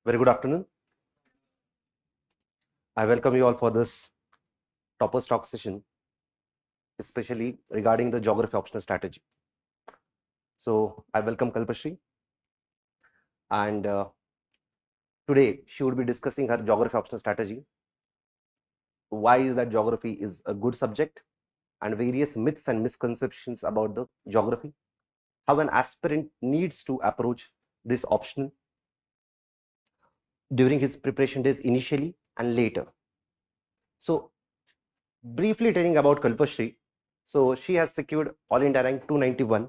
Very good afternoon. I welcome you all for this Toppers Talk session, especially regarding the geography optional strategy. So I welcome Kalpashree, and today she would be discussing her geography optional strategy. Why is that geography is a good subject, and various myths and misconceptions about the geography. How an aspirant needs to approach this optional during his preparation days initially and later. So briefly telling about Kalpashree. So she has secured All India rank 291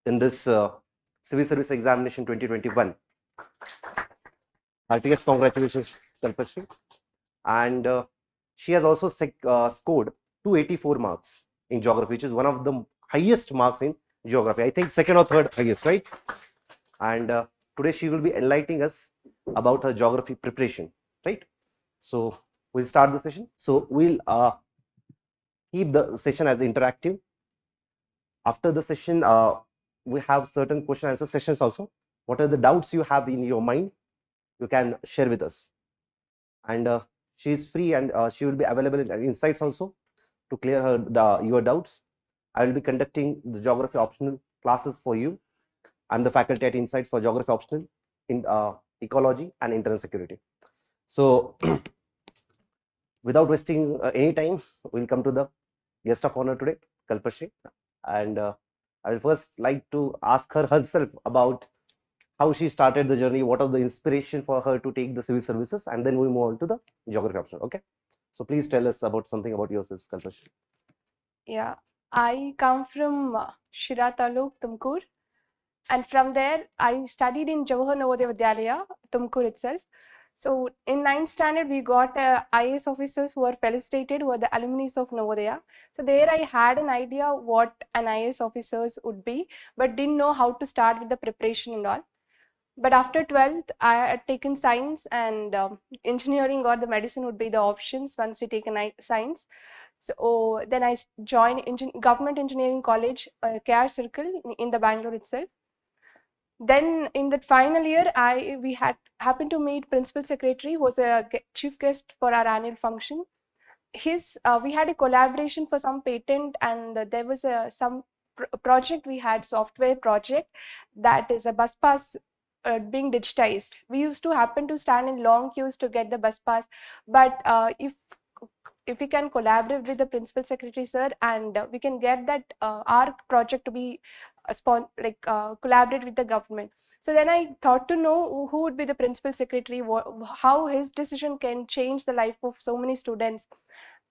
in this civil service examination 2021. Heartiest congratulations, Kalpashree. And she has also scored 284 marks in geography, which is one of the highest marks in geography. I think second or third highest, right? And today she will be enlightening us about her geography preparation, right? So we'll start the session. So we'll keep the session as interactive. After the session, we have certain question answer sessions also. What are the doubts you have in your mind? You can share with us. And she is free, and she will be available in insights also to clear your doubts. I will be conducting the geography optional classes for you. I'm the faculty at Insights for geography optional in ecology and internal security. So without wasting any time, we'll come to the guest of honor today, Kalpashree. And I will first like to ask her herself about how she started the journey, what was the inspiration for her to take the civil services, and then we move on to the geography option. Okay, so please tell us about something about yourself, Kalpashree. Yeah, I come from Shira Taluk, Tumkur, and from there I studied in Jawahar Navodaya Vidyalaya, Tumkur itself. So in 9th standard, we got IAS officers who were felicitated, who were the alumni of Navodaya. So there I had an idea what an IAS officers would be, but didn't know how to start with the preparation and all. But after 12th, I had taken science, and engineering or the medicine would be the options once we take a science. So then I joined Government Engineering College, KR Circle in the Bangalore itself. Then in the final year, we had happened to meet Principal Secretary, who was a chief guest for our annual function. We had a collaboration for some patent, and there was some project we had, software project, that is a bus pass being digitized. We used to happen to stand in long queues to get the bus pass, but if we can collaborate with the principal secretary sir, and we can get that our project to be collaborate with the government. So then I thought to know who would be the principal secretary, how his decision can change the life of so many students.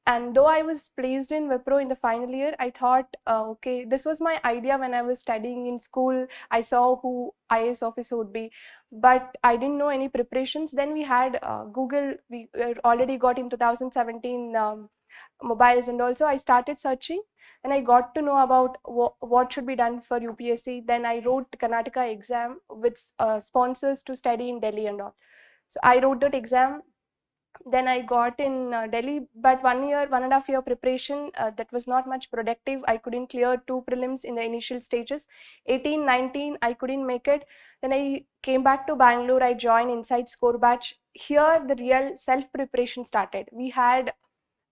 And though I was placed in Wipro in the final year, I thought, okay, this was my idea when I was studying in school. I saw who IAS officer would be, but I didn't know any preparations. Then we had Google, we already got in 2017 mobiles, and also I started searching, and I got to know about what should be done for UPSC. Then I wrote Karnataka exam with sponsors to study in Delhi and all. So I wrote that exam. Then I got in Delhi, but 1.5 year preparation, that was not much productive. I couldn't clear 2 prelims in the initial stages. 18, 19, I couldn't make it. Then I came back to Bangalore. I joined Inside Score Batch. Here, the real self-preparation started. We had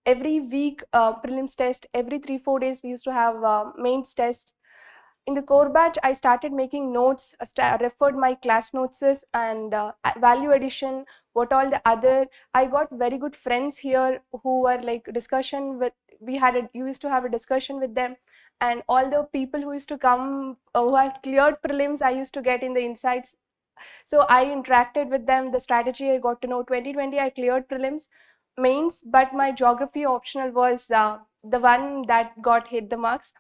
every week prelims test. Every 3-4 days, we used to have mains test. In the core batch, I started making notes, referred my class notes, and value addition, what all the other. I got very good friends here who were like discussion with, you used to have a discussion with them, and all the people who used to come, who had cleared prelims, I used to get in the insights. So I interacted with them, the strategy I got to know. 2020, I cleared prelims, mains, but my geography optional was the one that got hit the marks.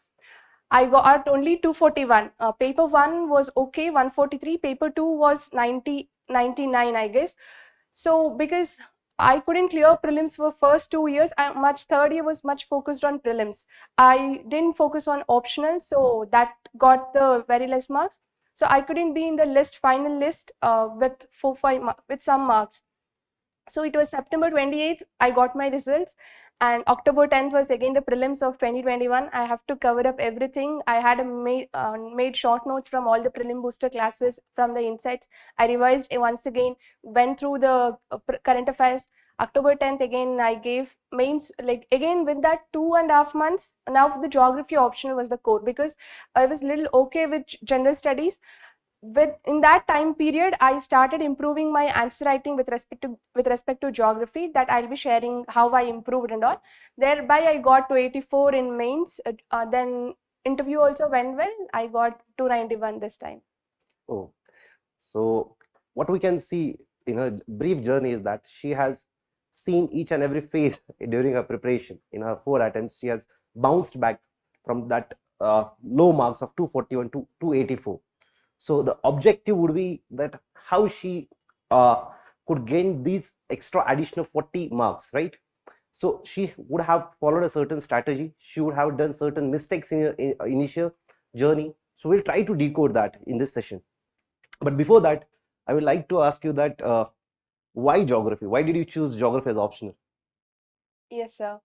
I got only 241. Paper 1 was okay, 143. Paper 2 was 90, 99, I guess. So because I couldn't clear prelims for first 2 years, third year was much focused on prelims. I didn't focus on optional, so that got the very less marks. So I couldn't be in the final list with with some marks. So it was September 28th, I got my results, And October 10th was again the prelims of 2021. I have to cover up everything. I had made short notes from all the prelim booster classes from the insights. I revised once again, went through the current affairs. October 10th again I gave mains, like again with that 2.5 months. Now the geography optional was the core, because I was little okay with general studies. In that time period, I started improving my answer writing with respect to geography, that I'll be sharing how I improved and all. Thereby I got 284 in mains. Then interview also went well. I got 291 this time. Oh, so what we can see in her brief journey is that she has seen each and every phase during her preparation. In her 4 attempts, she has bounced back from that low marks of 241 to 284. So the objective would be that how she could gain these extra additional 40 marks, right? So she would have followed a certain strategy. She would have done certain mistakes in her initial journey. So we'll try to decode that in this session. But before that, I would like to ask you that why geography? Why did you choose geography as optional? Yes, sir.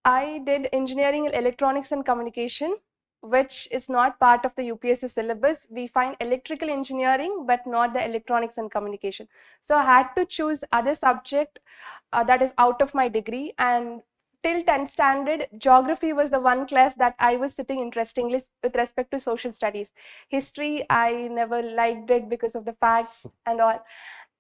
I did engineering in electronics and communication, which is not part of the UPSC syllabus. We find electrical engineering, but not the electronics and communication. So I had to choose other subject that is out of my degree. And till 10th standard, geography was the one class that I was sitting interestingly with respect to social studies. History, I never liked it because of the facts and all.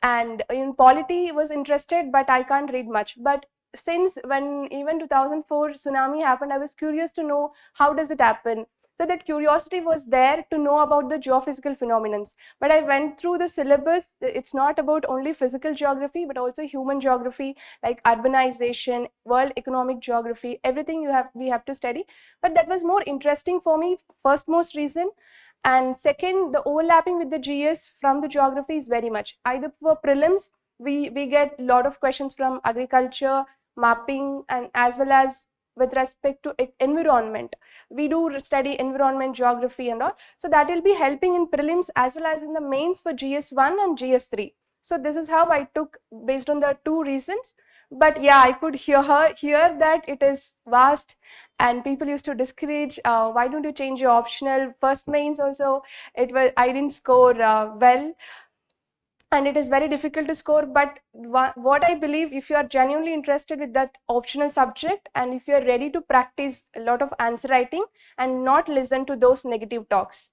And in polity was interested, but I can't read much. But since when even 2004 tsunami happened, I was curious to know how does it happen. So that curiosity was there to know about the geophysical phenomena. But I went through the syllabus. It's not about only physical geography, but also human geography, like urbanization, world economic geography, everything we have to study. But that was more interesting for me, first most reason. And second, the overlapping with the GS from the geography is very much. Either for prelims, we get a lot of questions from agriculture, mapping, and as well as with respect to environment. We do study environment, geography and all. So that will be helping in prelims as well as in the mains for GS1 and GS3. So this is how I took based on the two reasons. But yeah, I could hear that it is vast, and people used to discourage, why don't you change your optional first mains also. I didn't score well, and it is very difficult to score. But what I believe, if you are genuinely interested with that optional subject, and if you are ready to practice a lot of answer writing and not listen to those negative talks.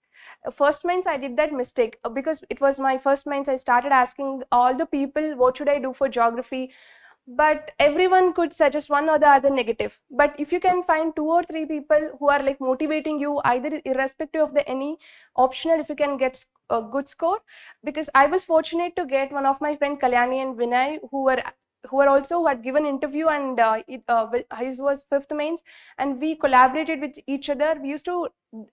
First mains I did that mistake, because it was my first mains. I started asking all the people, what should I do for geography? But everyone could suggest one or the other negative. But if you can find 2 or 3 people who are like motivating you, either irrespective of the any optional, if you can get a good score. Because I was fortunate to get one of my friend Kalyani and Vinay, who had given interview, and his was fifth mains, and we collaborated with each other. We used to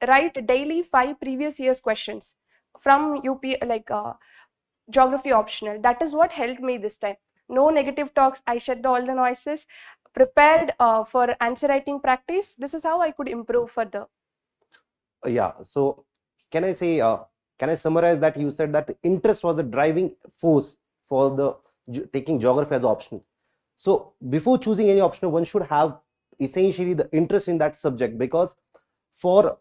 write daily 5 previous years questions from geography optional. That is what helped me this time. No negative talks. I shut all the noises, prepared for answer writing practice. This is how I could improve further. Yeah. So can I say, can I summarize that you said that the interest was the driving force for the taking geography as optional. So before choosing any optional, one should have essentially the interest in that subject, because for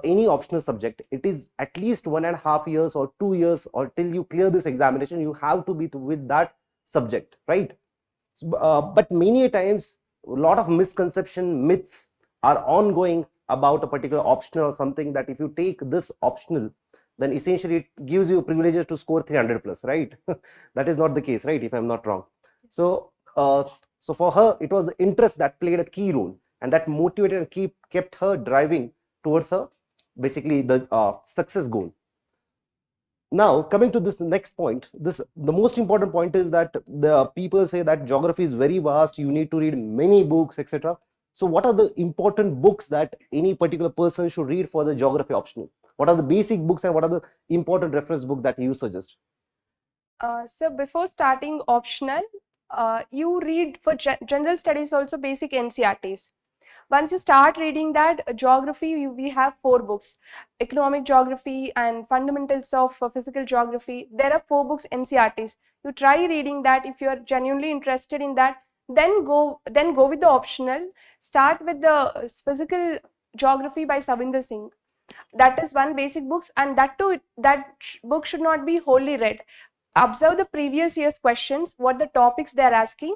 any optional subject, it is at least 1.5 years or 2 years, or till you clear this examination, you have to be with that subject, right? But many times, a lot of misconception myths are ongoing about a particular optional or something, that if you take this optional, then essentially it gives you privileges to score 300 plus, right? That is not the case, right? If I'm not wrong. So so for her, it was the interest that played a key role, and that motivated and kept her driving towards her basically the success goal. Now coming to this next point, the most important point is that the people say that geography is very vast, you need to read many books, etc. So what are the important books that any particular person should read for the geography optional? What are the basic books and what are the important reference book that you suggest? So before starting optional, you read for general studies also basic NCRTs. Once you start reading that, geography, we have 4 books: economic geography and fundamentals of physical geography. There are 4 books NCRTs. You try reading that if you are genuinely interested in that. Then go with the optional. Start with the physical geography by Savinder Singh. That is one basic books, and that too, book should not be wholly read. Observe the previous year's questions, what the topics they are asking,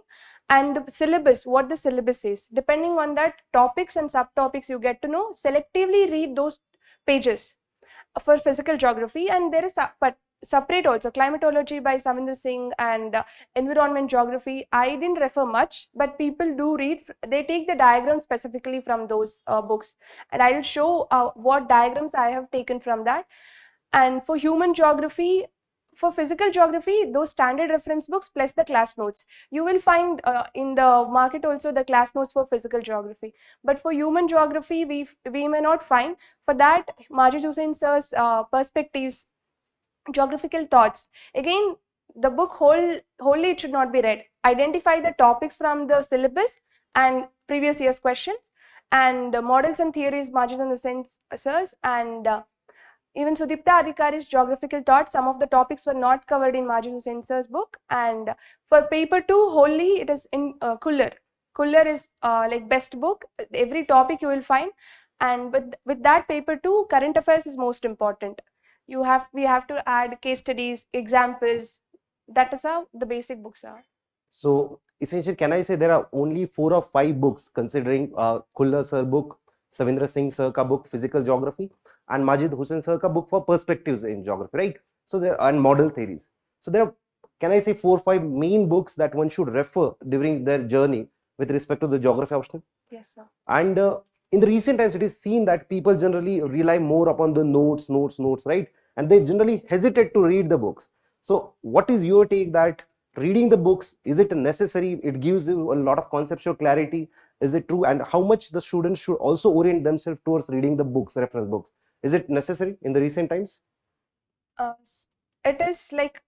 and the syllabus, what the syllabus is. Depending on that topics and subtopics, you get to know. Selectively read those pages for physical geography, and there is but separate also climatology by Savinder Singh and environment geography. I didn't refer much, but people do read. They take the diagrams specifically from those books, and I will show what diagrams I have taken from that. And for human geography, for physical geography, those standard reference books plus the class notes. You will find in the market also the class notes for physical geography. But for human geography, we may not find. For that, Majid Hussain sir's perspectives, geographical thoughts. Again, the book wholly it should not be read. Identify the topics from the syllabus and previous year's questions, and models and theories, Majid Hussain sir's, and even Sudipta Adhikari's geographical thoughts. Some of the topics were not covered in Majid Hussain sir's book. And for paper 2, wholly it is in Kuller. Kuller is like best book. Every topic you will find. And with that paper 2, current affairs is most important. We have to add case studies, examples. That is how the basic books are. So essentially, can I say there are only 4 or 5 books considering Kuller sir book, Savindra Singh sir ka book physical geography, and Majid Hussain sir ka book for perspectives in geography, right? So there and model theories. So there are, can I say 4 or 5 main books that one should refer during their journey with respect to the geography optional? Yes, sir. And in the recent times, it is seen that people generally rely more upon the notes, right? And they generally hesitate to read the books. So what is your take that reading the books, is it necessary? It gives you a lot of conceptual clarity. Is it true? And how much the students should also orient themselves towards reading the books, reference books? Is it necessary in the recent times? It is like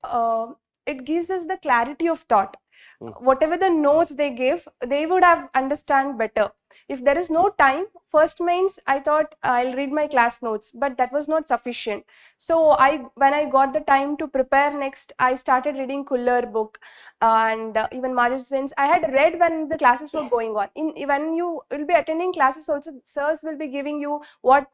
it gives us the clarity of thought. Mm. Whatever the notes they give, they would have understand better. If there is no time, first mains, I thought I'll read my class notes, but that was not sufficient. So when I got the time to prepare next, I started reading Kuller book, and even Majid Hussein's. I had read when the classes were going on. When you will be attending classes also, sirs will be giving you what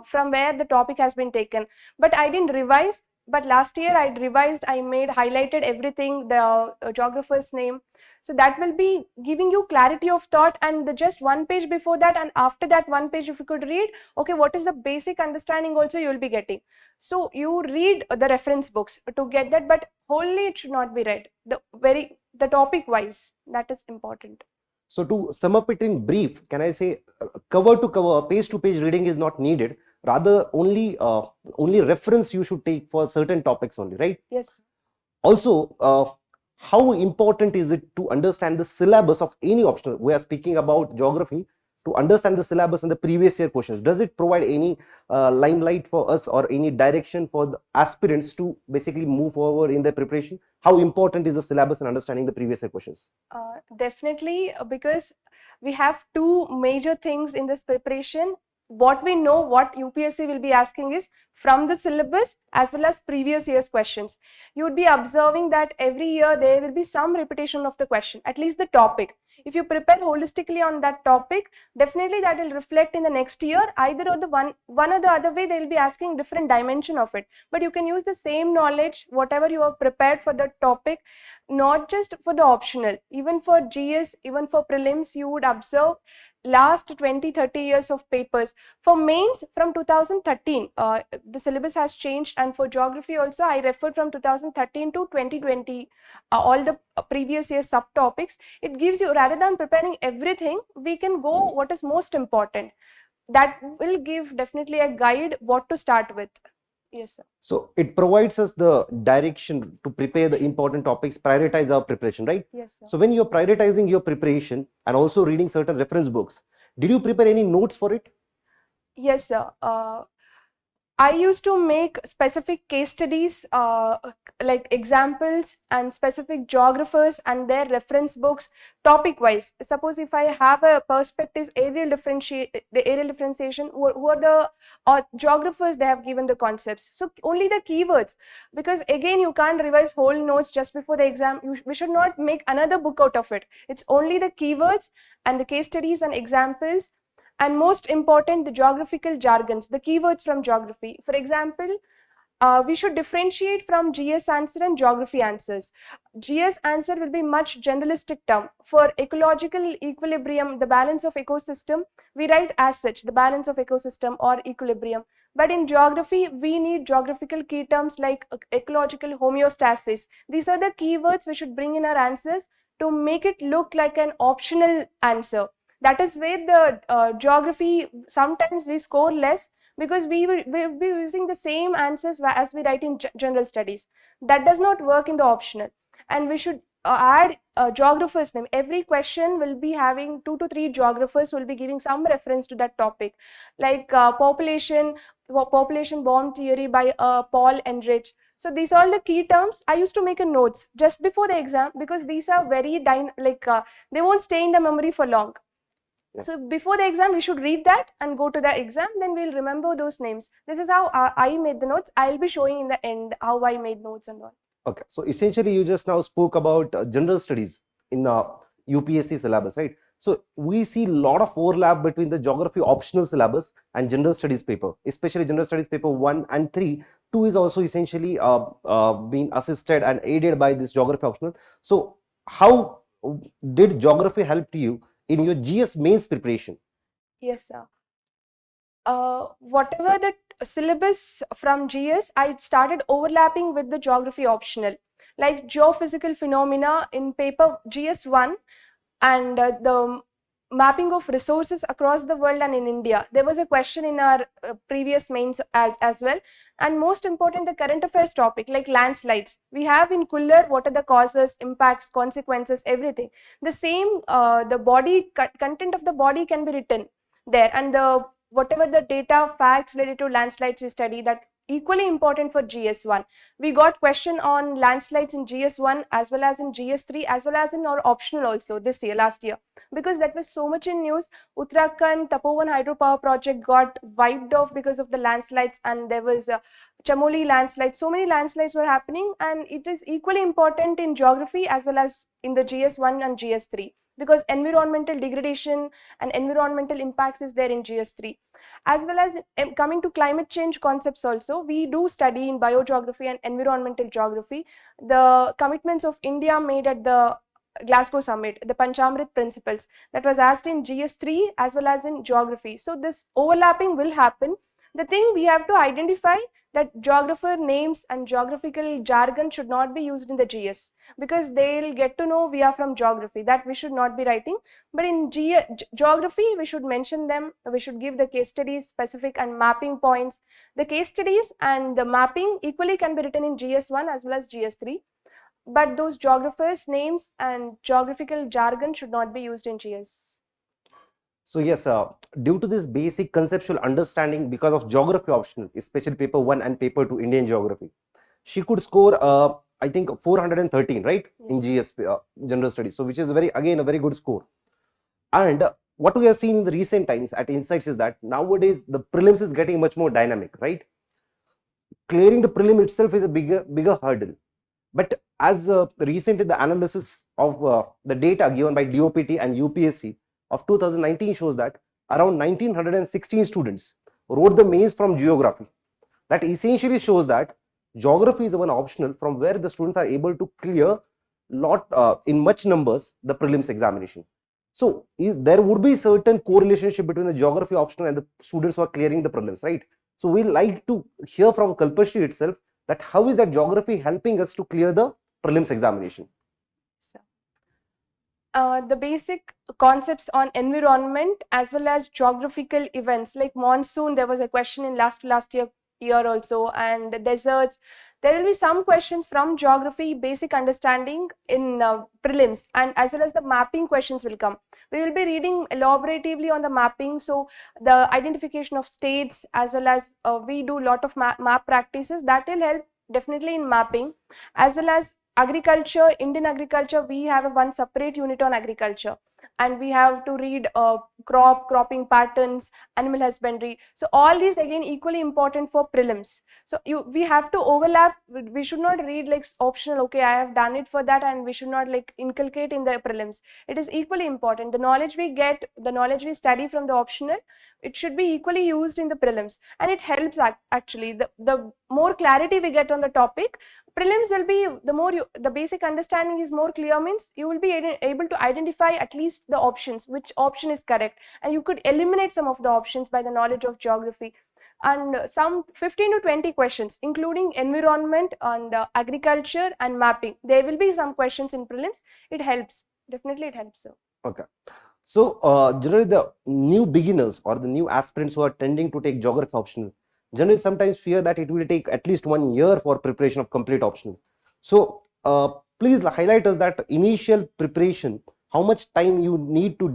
from where the topic has been taken. But I didn't revise. But last year I revised, I highlighted everything, the geographer's name. So that will be giving you clarity of thought, and just one page before that and after that one page, if you could read, okay, what is the basic understanding also you will be getting. So you read the reference books to get that, but wholly it should not be read. The topic wise, that is important. So to sum up it in brief, can I say cover to cover, page to page reading is not needed. Rather, only reference you should take for certain topics only, right? Yes. Also, how important is it to understand the syllabus of any optional? We are speaking about geography. To understand the syllabus and the previous year questions, does it provide any limelight for us or any direction for the aspirants to basically move forward in their preparation? How important is the syllabus and understanding the previous year questions? Definitely, because we have two major things in this preparation. What we know, what UPSC will be asking is from the syllabus as well as previous year's questions. You would be observing that every year there will be some repetition of the question, at least the topic. If you prepare holistically on that topic, definitely that will reflect in the next year. Either or the one or the other way, they will be asking different dimension of it. But you can use the same knowledge, whatever you have prepared for the topic, not just for the optional, even for GS, even for prelims, you would observe last 20-30 years of papers. For mains from 2013, the syllabus has changed, and for geography also I referred from 2013 to 2020, all the previous year subtopics. It gives you, rather than preparing everything, we can go what is most important. That will give definitely a guide what to start with. Yes, sir. So it provides us the direction to prepare the important topics, prioritize our preparation, right? Yes, sir. So when you're prioritizing your preparation and also reading certain reference books, did you prepare any notes for it? Yes, sir. I used to make specific case studies, like examples and specific geographers and their reference books, topic wise. Suppose if I have a perspectives aerial differentiation, who are the geographers, they have given the concepts. So only the keywords, because again you can't revise whole notes just before the exam. We should not make another book out of it. It's only the keywords and the case studies and examples. And most important, the geographical jargons, the keywords from geography. For example, we should differentiate from GS answer and geography answers. GS answer will be much generalistic term. For ecological equilibrium, the balance of ecosystem, we write as such, the balance of ecosystem or equilibrium. But in geography, we need geographical key terms like ecological homeostasis. These are the keywords we should bring in our answers to make it look like an optional answer. That is where the geography, sometimes we score less because we'll be using the same answers as we write in general studies. That does not work in the optional. And we should add geographers name. Every question will be having 2 to 3 geographers who will be giving some reference to that topic, like population bomb theory by Paul Enrich. So these are all the key terms. I used to make a notes just before the exam because these are very they won't stay in the memory for long. So before the exam, we should read that and go to the exam, then we'll remember those names. This is how I made the notes. I'll be showing in the end how I made notes and all. Okay, so essentially you just now spoke about general studies in the UPSC syllabus, right? So we see a lot of overlap between the geography optional syllabus and general studies paper, especially general studies paper 1 and 3. 2 is also essentially being assisted and aided by this geography optional. So how did geography help you in your GS mains preparation? Yes, sir. Whatever the syllabus from GS, I started overlapping with the geography optional, like geophysical phenomena in paper GS1 and the mapping of resources across the world and in India. There was a question in our previous mains as well. And most important, the current affairs topic like landslides. We have in Kuller what are the causes, impacts, consequences, everything. The same, the body content of the body can be written there, and the whatever the data facts related to landslides we study, that equally important for GS1. We got question on landslides in GS1 as well as in GS3 as well as in our optional also this year, last year, because that was so much in news. Uttarakhand Tapovan hydropower project got wiped off because of the landslides, and there was a Chamoli landslide. So many landslides were happening, and it is equally important in geography as well as in the GS1 and GS3, because environmental degradation and environmental impacts is there in GS3. As well as coming to climate change concepts also, we do study in biogeography and environmental geography the commitments of India made at the Glasgow summit, the Panchamrit principles, that was asked in GS3 as well as in geography. So this overlapping will happen. The thing we have to identify that geographer names and geographical jargon should not be used in the GS, because they'll get to know we are from geography, that we should not be writing. But in geography, we should mention them. We should give the case studies specific and mapping points. The case studies and the mapping equally can be written in GS1 as well as GS3. But those geographers' names and geographical jargon should not be used in GS. So yes, due to this basic conceptual understanding, because of geography optional, especially paper 1 and paper 2 Indian geography, she could score I think 413, right? Yes. In GS general studies, so which is again a very good score. And what we have seen in the recent times at Insights is that nowadays the prelims is getting much more dynamic, right? Clearing the prelim itself is a bigger hurdle. But as recently the analysis of the data given by DOPT and UPSC of 2019 shows that around 1916 students wrote the mains from geography. That essentially shows that geography is one optional from where the students are able to clear in much numbers the prelims examination. So there would be certain correlation between the geography optional and the students who are clearing the prelims, right? So we like to hear from Kalpashree itself that how is that geography helping us to clear the prelims examination? So, the basic concepts on environment as well as geographical events like monsoon. There was a question in last year year also, and deserts. There will be some questions from geography, basic understanding in prelims, and as well as the mapping questions will come. We will be reading elaboratively on the mapping, so the identification of states, as well as we do lot of map practices that will help definitely in mapping, as well as agriculture. Indian agriculture, we have a one separate unit on agriculture, and we have to read cropping patterns, animal husbandry. So all these again equally important for prelims. So we have to overlap. We should not read like optional, okay, I have done it for that, and we should not like inculcate in the prelims. It is equally important. The knowledge we get, the knowledge we study from the optional, it should be equally used in the prelims, and it helps actually. The more clarity we get on the topic, prelims will be, the more the basic understanding is more clear, means you will be able to identify at least the options, which option is correct, and you could eliminate some of the options by the knowledge of geography. And some 15 to 20 questions, including environment and agriculture and mapping. There will be some questions in prelims. It helps. Definitely it helps. So. Okay. So generally the new beginners or the new aspirants who are tending to take geography optional generally sometimes fear that it will take at least 1 year for preparation of complete optional. So please highlight us that initial preparation, how much time you need to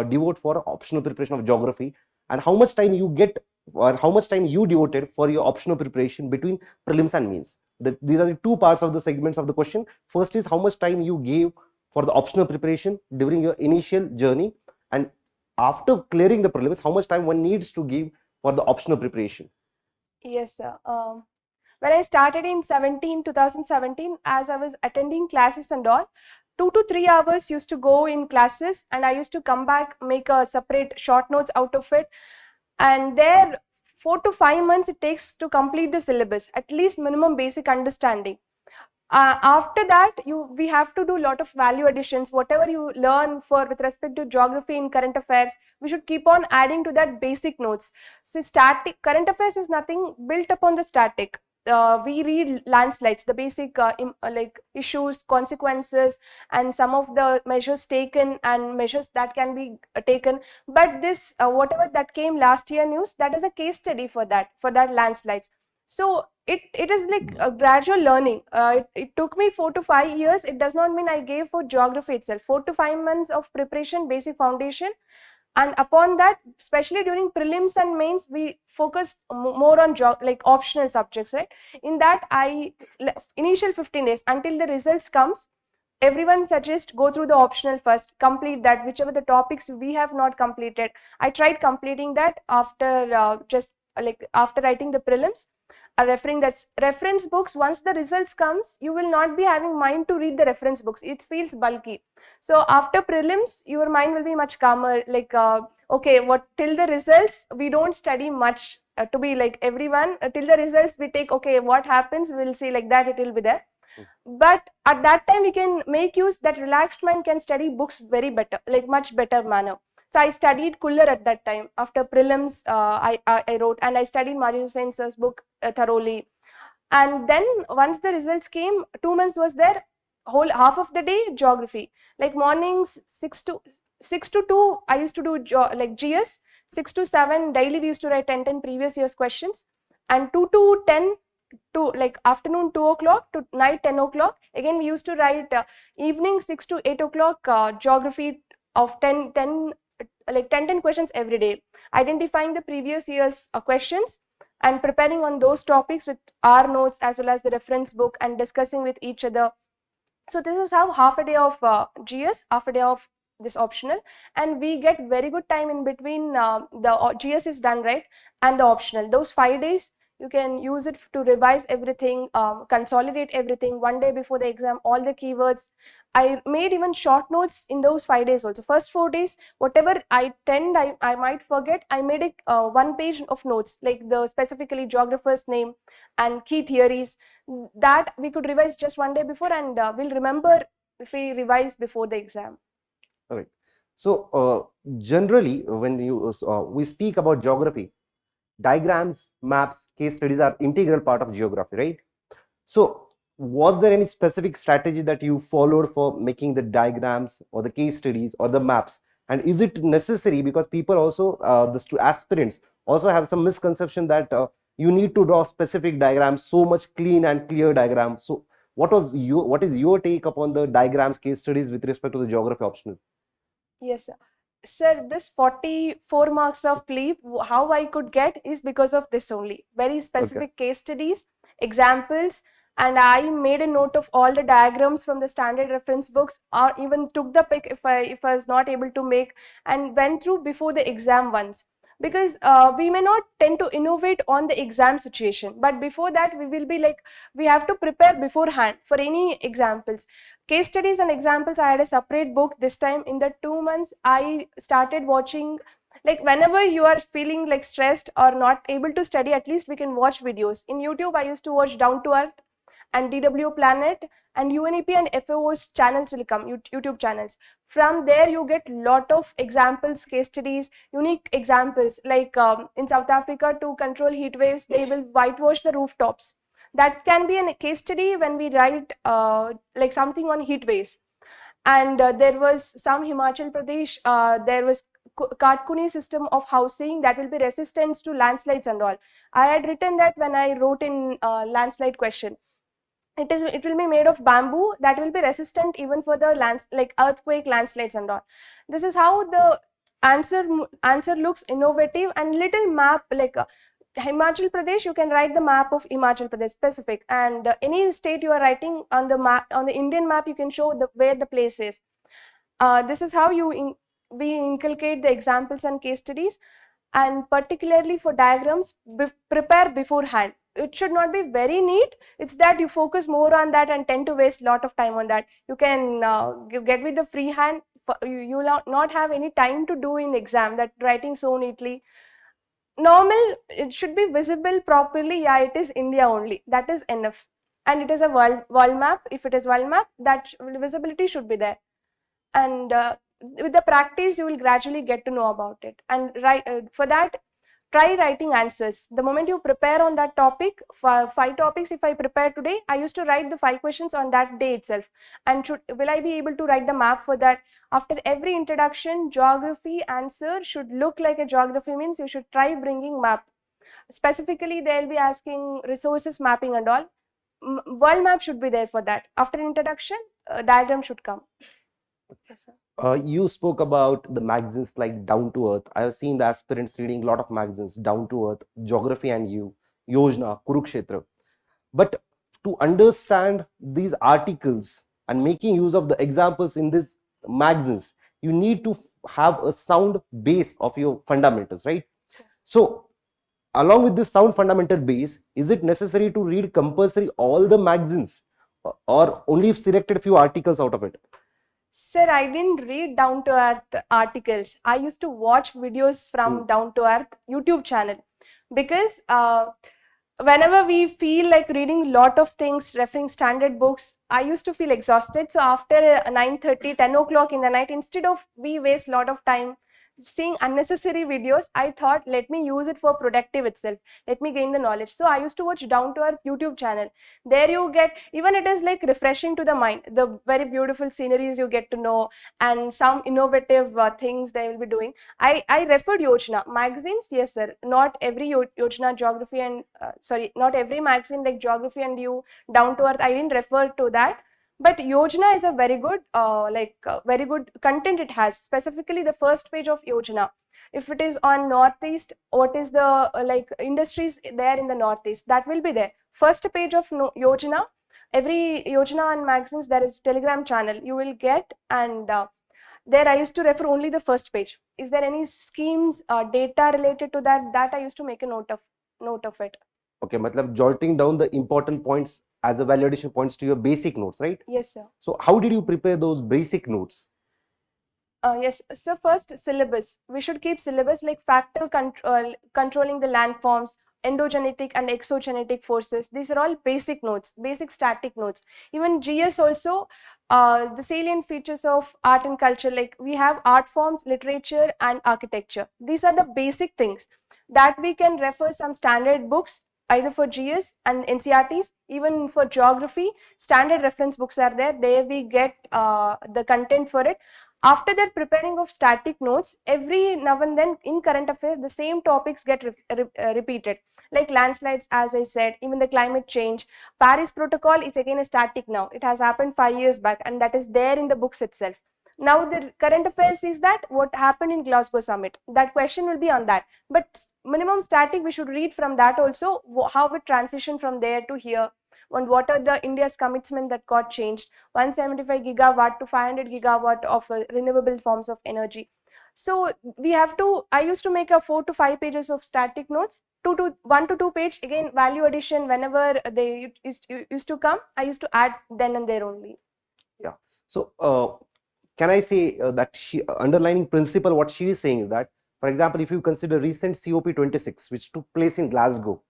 devote for optional preparation of geography, and how much time you get or how much time you devoted for your optional preparation between prelims and mains. These are the two parts of the segments of the question. First is how much time you gave for the optional preparation during your initial journey, and after clearing the prelims, how much time one needs to give for the optional preparation. Yes, sir. When I started in 2017, as I was attending classes and all, 2 to 3 hours used to go in classes, and I used to come back, make a separate short notes out of it, and there 4 to 5 months it takes to complete the syllabus, at least minimum basic understanding. After that, we have to do a lot of value additions. Whatever you learn for with respect to geography and current affairs, we should keep on adding to that basic notes. So static current affairs is nothing built upon the static. We read landslides, the basic like issues, consequences, and some of the measures taken and measures that can be taken. But this whatever that came last year news, that is a case study for that landslides. So it is like a gradual learning. It took me 4 to 5 years. It does not mean I gave for geography itself. 4 to 5 months of preparation, basic foundation, and upon that, especially during prelims and mains, we focused more on like optional subjects, right? In that, initial 15 days until the results comes, everyone suggests go through the optional first, complete that, whichever the topics we have not completed. I tried completing that after just like after writing the prelims. Referring that's reference books, once the results comes, you will not be having mind to read the reference books. It feels bulky. So after prelims, your mind will be much calmer, like okay, what till the results we don't study much, to be like everyone, till the results we take, okay, what happens we'll see, like that it will be there. But at that time we can make use, that relaxed mind can study books very better, like much better manner. So I studied Kuller at that time. After prelims, I wrote, and I studied Mario Sainz's book thoroughly. And then once the results came, 2 months was there, whole half of the day geography. Like mornings 6 to 2, I used to do like GS. 6 to 7 daily we used to write 10 previous year's questions, and 2 to 10 to like afternoon 2 o'clock to night 10 o'clock. Again we used to write evening 6 to 8 o'clock geography of 10 like 10 questions every day, identifying the previous year's questions and preparing on those topics with our notes as well as the reference book and discussing with each other. So this is how half a day of GS, half a day of this optional, and we get very good time in between. The GS is done, right, and the optional, those 5 days you can use it to revise everything, consolidate everything. One day before the exam, all the keywords, I made even short notes in those 5 days also. First 4 days, whatever I might forget, I made it 1 page of notes, like the specifically geographer's name and key theories, that we could revise just one day before, and we'll remember if we revise before the exam. All right. So generally, when we speak about geography, diagrams, maps, case studies are integral part of geography, right? So was there any specific strategy that you followed for making the diagrams or the case studies or the maps? And is it necessary? Because people also, aspirants also have some misconception that you need to draw specific diagrams, so much clean and clear diagrams. So what is your take upon the diagrams case studies with respect to the geography optional? Yes, sir. Sir, this 44 marks of PLEP, how I could get is because of this only. Very specific case studies, examples, and I made a note of all the diagrams from the standard reference books, or even took the pic if I was not able to make, and went through before the exam once. Because we may not tend to innovate on the exam situation, but before that we will be like, we have to prepare beforehand for any examples. Case studies and examples, I had a separate book. This time in the 2 months I started watching, like whenever you are feeling like stressed or not able to study, at least we can watch videos. In YouTube I used to watch Down to Earth and DW Planet, and UNEP and FAO's channels will come, YouTube channels. From there you get lot of examples, case studies, unique examples, like in South Africa, to control heat waves they will whitewash the rooftops. That can be a case study when we write like something on heat waves. And there was some Himachal Pradesh, there was Katkuni system of housing that will be resistant to landslides and all. I had written that when I wrote in landslide question. It will be made of bamboo that will be resistant even for the like earthquake, landslides and all. This is how the answer looks innovative. And little map, like Himachal Pradesh, you can write the map of Himachal Pradesh specific, and any state you are writing on the map, on the Indian map, you can show where the place is. This is how we inculcate the examples and case studies. And particularly for diagrams, prepare beforehand. It should not be very neat, it's that you focus more on that and tend to waste a lot of time on that. You can get with the free hand, you will not have any time to do in exam that writing so neatly. Normal, it should be visible properly. Yeah, it is India only, that is enough. And it is a world map. If it is world map, that visibility should be there. And with the practice you will gradually get to know about it. And for that, try writing answers. The moment you prepare on that topic, 5 topics if I prepare today, I used to write the 5 questions on that day itself. And will I be able to write the map for that? After every introduction, geography answer should look like a geography, means you should try bringing map. Specifically they'll be asking resources mapping and all. World map should be there for that. After introduction, diagram should come. Yes, sir. You spoke about the magazines like Down to Earth. I have seen the aspirants reading a lot of magazines, Down to Earth, Geography and You, Yojna, Kurukshetra. But to understand these articles and making use of the examples in these magazines, you need to have a sound base of your fundamentals, right? Yes. So along with this sound fundamental base, is it necessary to read compulsory all the magazines, or only selected few articles out of it? Sir, I didn't read Down to Earth articles. I used to watch videos from Down to Earth YouTube channel, because whenever we feel like reading a lot of things, referring standard books, I used to feel exhausted. So after 9:30, 10 o'clock in the night, instead of we waste a lot of time seeing unnecessary videos, I thought, let me use it for productive itself. Let me gain the knowledge. So I used to watch Down to Earth YouTube channel. There you get, even it is like refreshing to the mind, the very beautiful sceneries you get to know, and some innovative things they will be doing. I referred Yojna magazines. Yes, sir. Not every Yojna geography and not every magazine like Geography and You, Down to Earth, I didn't refer to that. But Yojna is a very good, very good content it has. Specifically, the first page of Yojna. If it is on Northeast, what is the like industries there in the Northeast, that will be there. First page of Yojna. Every Yojna and magazines, there is Telegram channel you will get, and there I used to refer only the first page. Is there any schemes, data related to that? That I used to make a note of it. Okay, matlab jotting down the important points as a validation points to your basic notes, right? Yes, sir. So how did you prepare those basic notes? Yes, so first, syllabus. We should keep syllabus like factor controlling the landforms, endogenetic and exogenetic forces. These are all basic notes, basic static notes. Even GS also, the salient features of art and culture, like we have art forms, literature and architecture. These are the basic things that we can refer some standard books, either for GS and NCRTs. Even for geography, standard reference books are there. There we get the content for it. After that preparing of static notes, every now and then in current affairs, the same topics get repeated, like landslides, as I said, even the climate change. Paris Protocol is again a static now. It has happened 5 years back, and that is there in the books itself. Now the current affairs is that what happened in Glasgow summit. That question will be on that. But minimum static, we should read from that also, how it transitioned from there to here, and what are the India's commitment that got changed, 175 gigawatt to 500 gigawatt of renewable forms of energy. So we have to, I used to make a 4 to 5 pages of static notes, 1 to 2 page, again value addition whenever they used to come, I used to add then and there only. Yeah. So can I say that underlining principle, what she is saying is that, for example, if you consider recent COP26, which took place in Glasgow,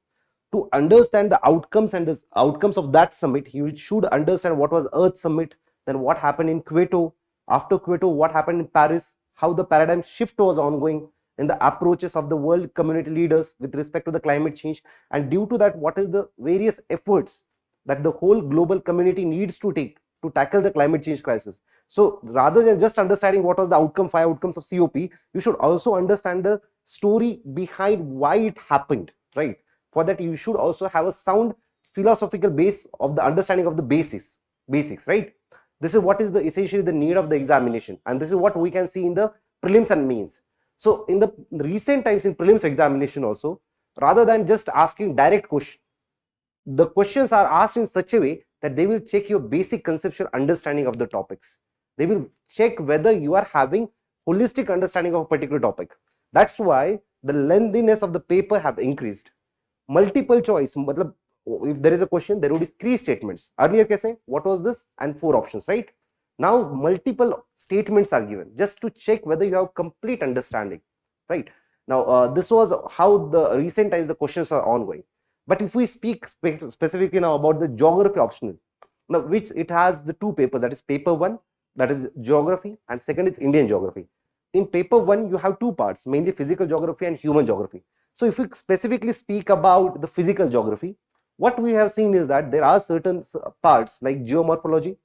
to understand the outcomes and the outcomes of that summit, you should understand what was Earth Summit, then what happened in Kyoto, after Kyoto, what happened in Paris, how the paradigm shift was ongoing in the approaches of the world community leaders with respect to the climate change, and due to that, what is the various efforts that the whole global community needs to take to tackle the climate change crisis. So rather than just understanding what was the outcome, 5 outcomes of COP, you should also understand the story behind why it happened, right? For that, you should also have a sound philosophical base of the understanding of the basics, right? This is what is the essentially the need of the examination, and this is what we can see in the prelims and mains. So in the recent times in prelims examination also, rather than just asking direct question, the questions are asked in such a way that they will check your basic conceptual understanding of the topics. They will check whether you are having holistic understanding of a particular topic. That's why the lengthiness of the paper have increased. Multiple choice, matlab, if there is a question, there would be 3 statements. Earlier kaise, what was this, and 4 options, right? Now multiple statements are given just to check whether you have complete understanding, right? Now this was how the recent times the questions are ongoing. But if we speak specifically now about the geography optional, now which it has the 2 papers, that is paper 1, that is geography, and second is Indian geography. In paper 1, you have 2 parts, mainly physical geography and human geography. So if we specifically speak about the physical geography, what we have seen is that there are certain parts like geomorphology,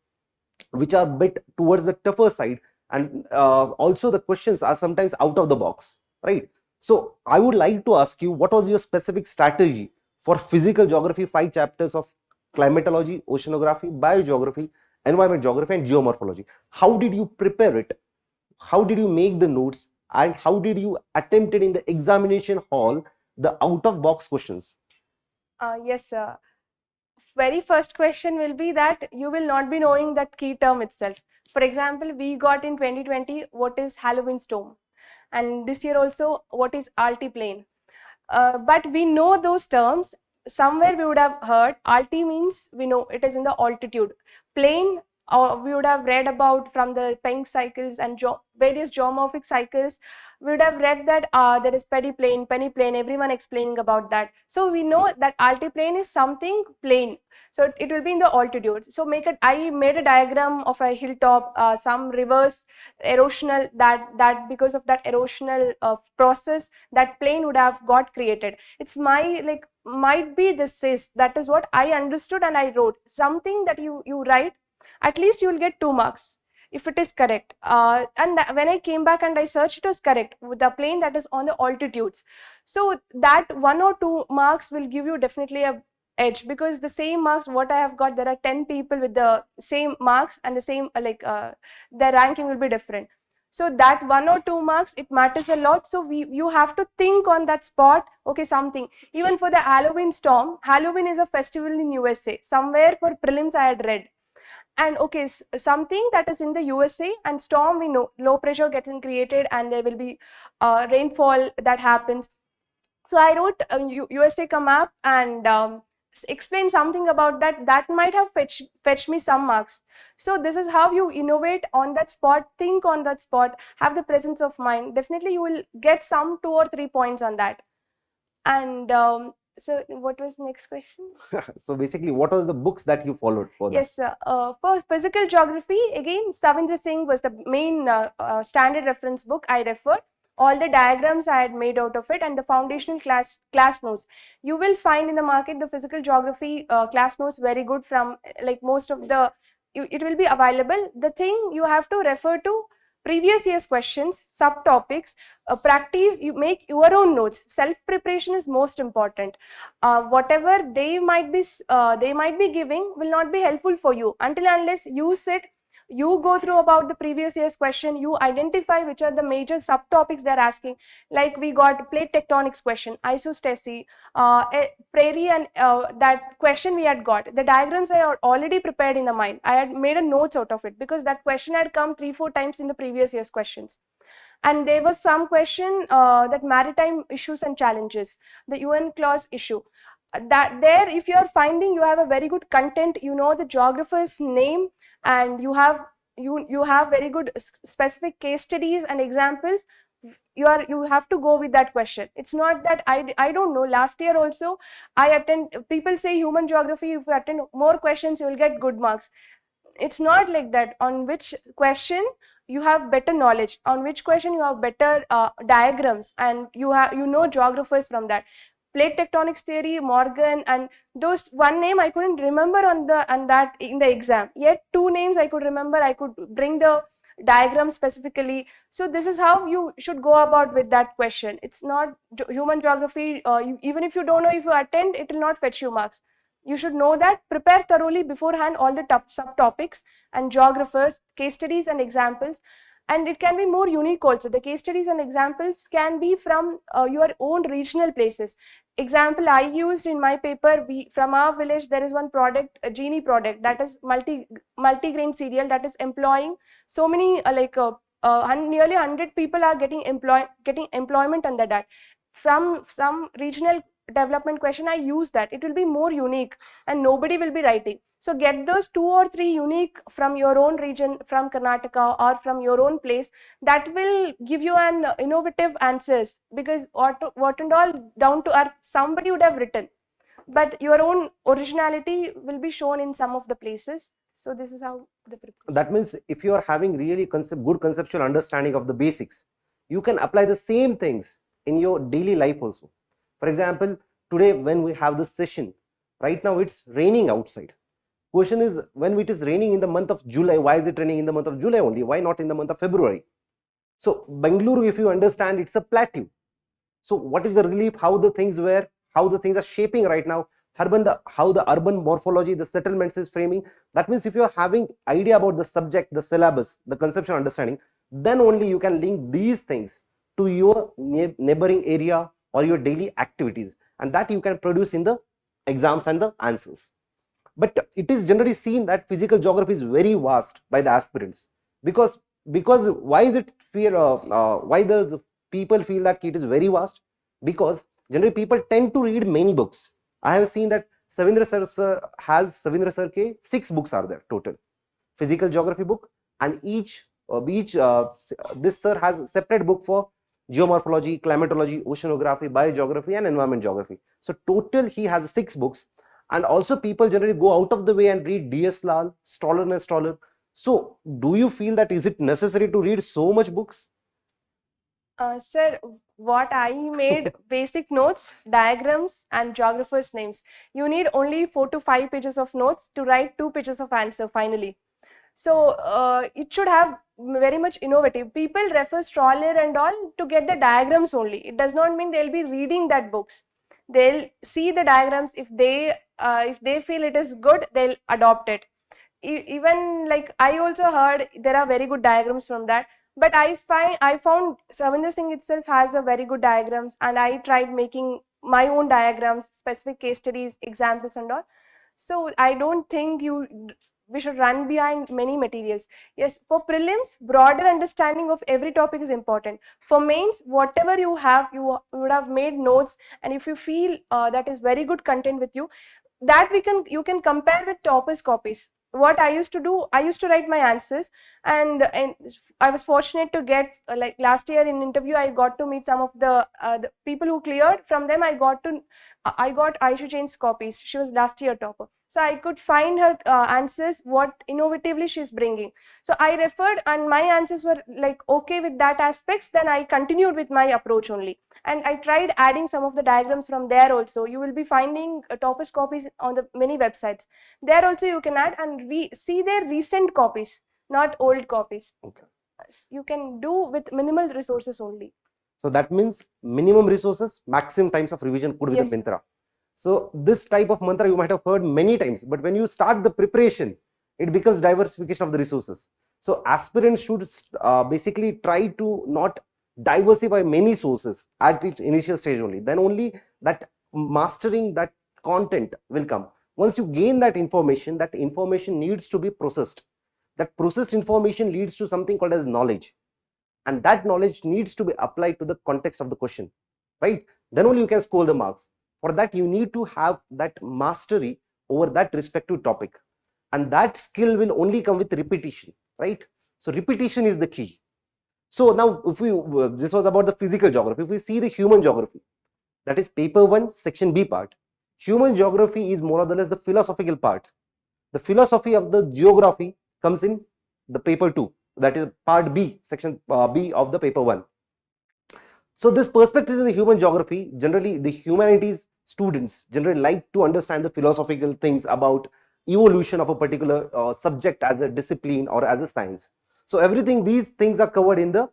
which are a bit towards the tougher side, and also the questions are sometimes out of the box, right? So I would like to ask you, what was your specific strategy for physical geography, 5 chapters of climatology, oceanography, biogeography, environment geography, and geomorphology? How did you prepare it? How did you make the notes, and how did you attempt it in the examination hall, the out of box questions? Yes, sir. Very first question will be that you will not be knowing that key term itself. For example, we got in 2020 what is Halloween storm, and this year also what is altiplane. But we know those terms. Somewhere we would have heard alti means we know it is in the altitude. Plane, we would have read about from the Planck cycles and various geomorphic cycles. We would have read that there is periplane, peneplane, everyone explaining about that. So we know that altiplane is something plane. So it will be in the altitude. So I made a diagram of a hilltop, some rivers, erosional, that because of that erosional process, that plane would have got created. It's my, like, might be this is, that is what I understood, and I wrote something that you write, at least you will get 2 marks if it is correct. And when I came back and I searched, it was correct with the plane that is on the altitudes. So that 1 or 2 marks will give you definitely a edge, because the same marks what I have got, there are 10 people with the same marks and the same their ranking will be different. So that 1 or 2 marks, it matters a lot. So you have to think on that spot, okay, something. Even for the Halloween storm, Halloween is a festival in USA. Somewhere for prelims I had read. And okay, something that is in the USA, and storm, we know low pressure getting created and there will be rainfall that happens. So I wrote USA come up and explain something about that. That might have fetched me some marks. So this is how you innovate on that spot, think on that spot, have the presence of mind. Definitely you will get some 2 or 3 points on that. And so what was the next question? So basically, what was the books that you followed for that? Yes, for physical geography, again, Savindra Singh was the main standard reference book I referred. All the diagrams I had made out of it, and the foundational class notes. You will find in the market the physical geography class notes very good from like most of the, it will be available. The thing you have to refer to previous year's questions, subtopics, practice, you make your own notes. Self preparation is most important. Whatever they might be giving will not be helpful for you until unless you sit, you go through about the previous year's question, you identify which are the major subtopics they're asking. Like we got plate tectonics question, isostasy, prairie, and that question we had got. The diagrams I had already prepared in the mind. I had made a notes out of it because that question had come 3-4 times in the previous year's questions. And there was some question that maritime issues and challenges, the UN clause issue. That there, if you are finding you have a very good content, you know the geographer's name, and you have very good specific case studies and examples, you have to go with that question. It's not that I don't know. Last year also people say human geography, if you attend more questions you will get good marks. It's not like that. On which question you have better knowledge, on which question you have better diagrams, and you know geographers from that. Plate tectonics theory, Morgan, and those one name I couldn't remember in the exam. Yet two names I could remember. I could bring the diagram specifically. So this is how you should go about with that question. It's not human geography. Even if you don't know, if you attend, it will not fetch you marks. You should know that. Prepare thoroughly beforehand all the subtopics and geographers, case studies and examples. And it can be more unique also. The case studies and examples can be from your own regional places. Example I used in my paper, from our village there is one product, a genie product, that is multi-grain cereal, that is employing so many nearly 100 people are getting employment under that. From some regional development question I use that. It will be more unique and nobody will be writing. So get those 2 or 3 unique from your own region, from Karnataka or from your own place. That will give you an innovative answers, because what and all down to earth somebody would have written, but your own originality will be shown in some of the places. So this is how the preparation. That means if you are having really good conceptual understanding of the basics, you can apply the same things in your daily life also. For example, today when we have this session, right now it's raining outside. Question is, when it is raining in the month of July, why is it raining in the month of July only? Why not in the month of February? So Bengaluru, if you understand, it's a plateau. So what is the relief, how the things are shaping right now, how the urban morphology, the settlements is framing. That means if you are having idea about the subject, the syllabus, the conceptual understanding, then only you can link these things to your neighboring area or your daily activities, and that you can produce in the exams and the answers. But it is generally seen that physical geography is very vast by the aspirants, because why is it why the people feel that it is very vast? Because generally people tend to read many books. I have seen that Savindra sir ke 6 books are there total, physical geography book, and this sir has a separate book for geomorphology, climatology, oceanography, biogeography and environment geography. So total he has 6 books. And also people generally go out of the way and read DS Lal, Stoller and Stoller. So do you feel that is it necessary to read so much books? Sir, what I made basic notes, diagrams and geographers' names. You need only 4 to 5 pages of notes to write 2 pages of answer finally. So it should have very much innovative. People refer Stoller and all to get the diagrams only. It does not mean they'll be reading that books. They'll see the diagrams. If they feel it is good, they'll adopt it. Even like I also heard there are very good diagrams from that. But I found Savinder Singh itself has a very good diagrams, and I tried making my own diagrams, specific case studies, examples and all. So I don't think we should run behind many materials. Yes, for prelims, broader understanding of every topic is important. For mains, whatever you have, you would have made notes, and if you feel that is very good content with you, that you can compare with toppers copies. What I used to do, I used to write my answers, and I was fortunate to get like last year in interview I got to meet some of the people who cleared. From them I got Aisha Jain's copies. She was last year topper, so I could find her answers, what innovatively she's bringing. So I referred, and my answers were like okay with that aspects. Then I continued with my approach only, and I tried adding some of the diagrams from there also. You will be finding toppers copies on the many websites. There also you can add and see their recent copies, not old copies. Okay. you can do with minimal resources only. So that means minimum resources, maximum times of revision could be Yes, the mantra. So this type of mantra you might have heard many times, but when you start the preparation, it becomes diversification of the resources. So aspirants should basically try to not diversify many sources at its initial stage only. Then only that mastering that content will come. Once you gain that information needs to be processed. That processed information leads to something called as knowledge, and that knowledge needs to be applied to the context of the question, right? Then only you can score the marks. For that, you need to have that mastery over that respective topic, and that skill will only come with repetition, right? So repetition is the key. So now, if we this was about the physical geography. If we see the human geography, that is paper 1 section B part. Human geography is more or less the philosophical part. The philosophy of the geography comes in the paper 2, that is part B, section B of the paper 1. So this perspective in the human geography, generally the humanities students generally like to understand the philosophical things about evolution of a particular subject as a discipline or as a science. So everything, these things are covered in the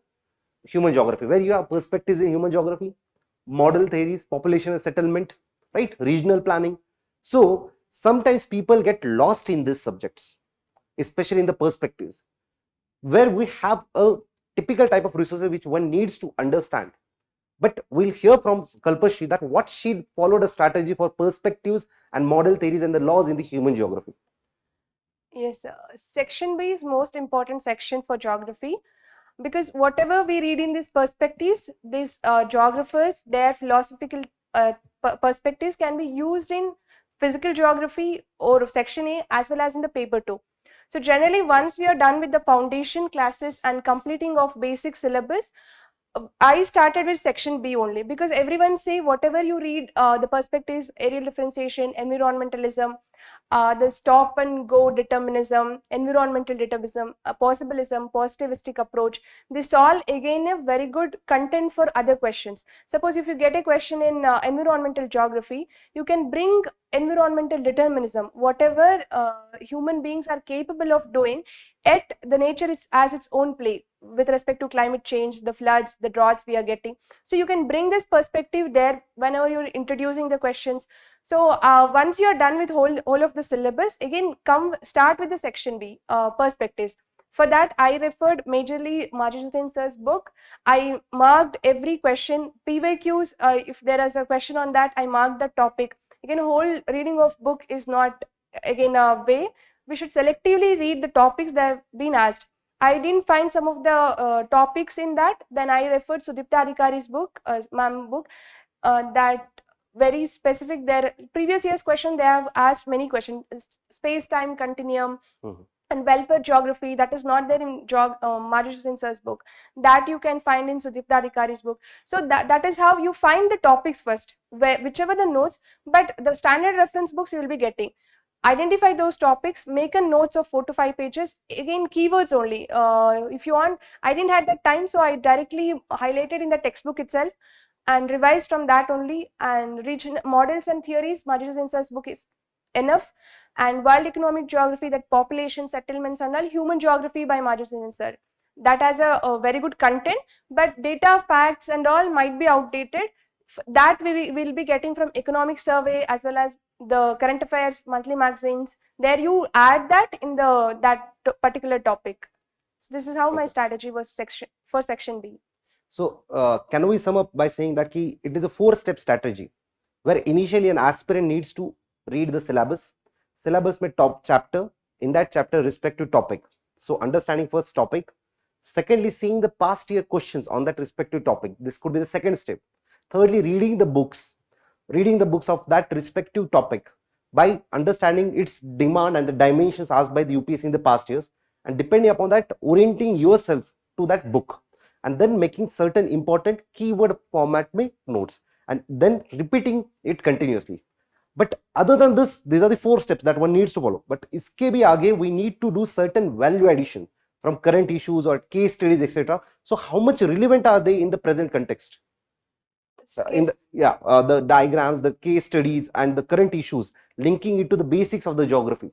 human geography, where you have perspectives in human geography, model theories, population and settlement, right, regional planning. So sometimes people get lost in these subjects, especially in the perspectives, where we have a typical type of resources which one needs to understand. But we'll hear from Kalpashree that what she followed a strategy for perspectives and model theories and the laws in the human geography. yes. Section B is most important section for geography, because whatever we read in these perspectives, these geographers, their philosophical perspectives can be used in physical geography or section A as well as in the paper 2. So generally, once we are done with the foundation classes and completing of basic syllabus, I started with section B only, because everyone say whatever you read, the perspectives, areal differentiation, environmentalism, the stop and go determinism, environmental determinism, possibilism, positivistic approach, this all again a very good content for other questions. Suppose if you get a question in environmental geography, you can bring environmental determinism, whatever human beings are capable of doing, yet the nature is as its own play with respect to climate change, the floods, the droughts we are getting. So you can bring this perspective there whenever you're introducing the questions. So once you are done with whole of the syllabus, again start with the section B, perspectives. For that, I referred majorly Majid Hussain sir's book. I marked every question, PYQs. If there is a question on that, I marked the topic. Again, whole reading of book is not again a way. We should selectively read the topics that have been asked. I didn't find some of the topics in that. Then I referred Sudipta Adhikari's book, ma'am book, that very specific. Their previous year's question, they have asked many questions: space-time continuum, and welfare geography. That is not there in Majid Hussain sir's book. That you can find in Sudipta Adhikari's book. So that is how you find the topics first, whichever the notes. But the standard reference books you will be getting. Identify those topics, make a notes of 4 to 5 pages, again keywords only. If you want, I didn't have that time, so I directly highlighted in the textbook itself and revised from that only. And region models and theories, Majid Hussain sir's book is enough. And world economic geography, that population, settlements and all, human geography by Majid Hussain sir, that has a very good content, but data, facts and all might be outdated. That we will be getting from economic survey as well as the current affairs monthly magazines. There you add that in that particular topic. So this is how my strategy was for section B. So can we sum up by saying that it is a 4-step strategy, where initially an aspirant needs to read the syllabus में top chapter, in that chapter respective topic. So understanding first topic. Secondly, seeing the past year questions on that respective topic. This could be the second step. Thirdly, reading the books of that respective topic by understanding its demand and the dimensions asked by the UPSC in the past years, and depending upon that, orienting yourself to that book, and then making certain important keyword format में notes, and then repeating it continuously. But other than this, these are the 4 steps that one needs to follow. But iske bhi aage, we need to do certain value addition from current issues or case studies, etc. So how much relevant are they in the present context? The diagrams, the case studies and the current issues, linking it to the basics of the geography.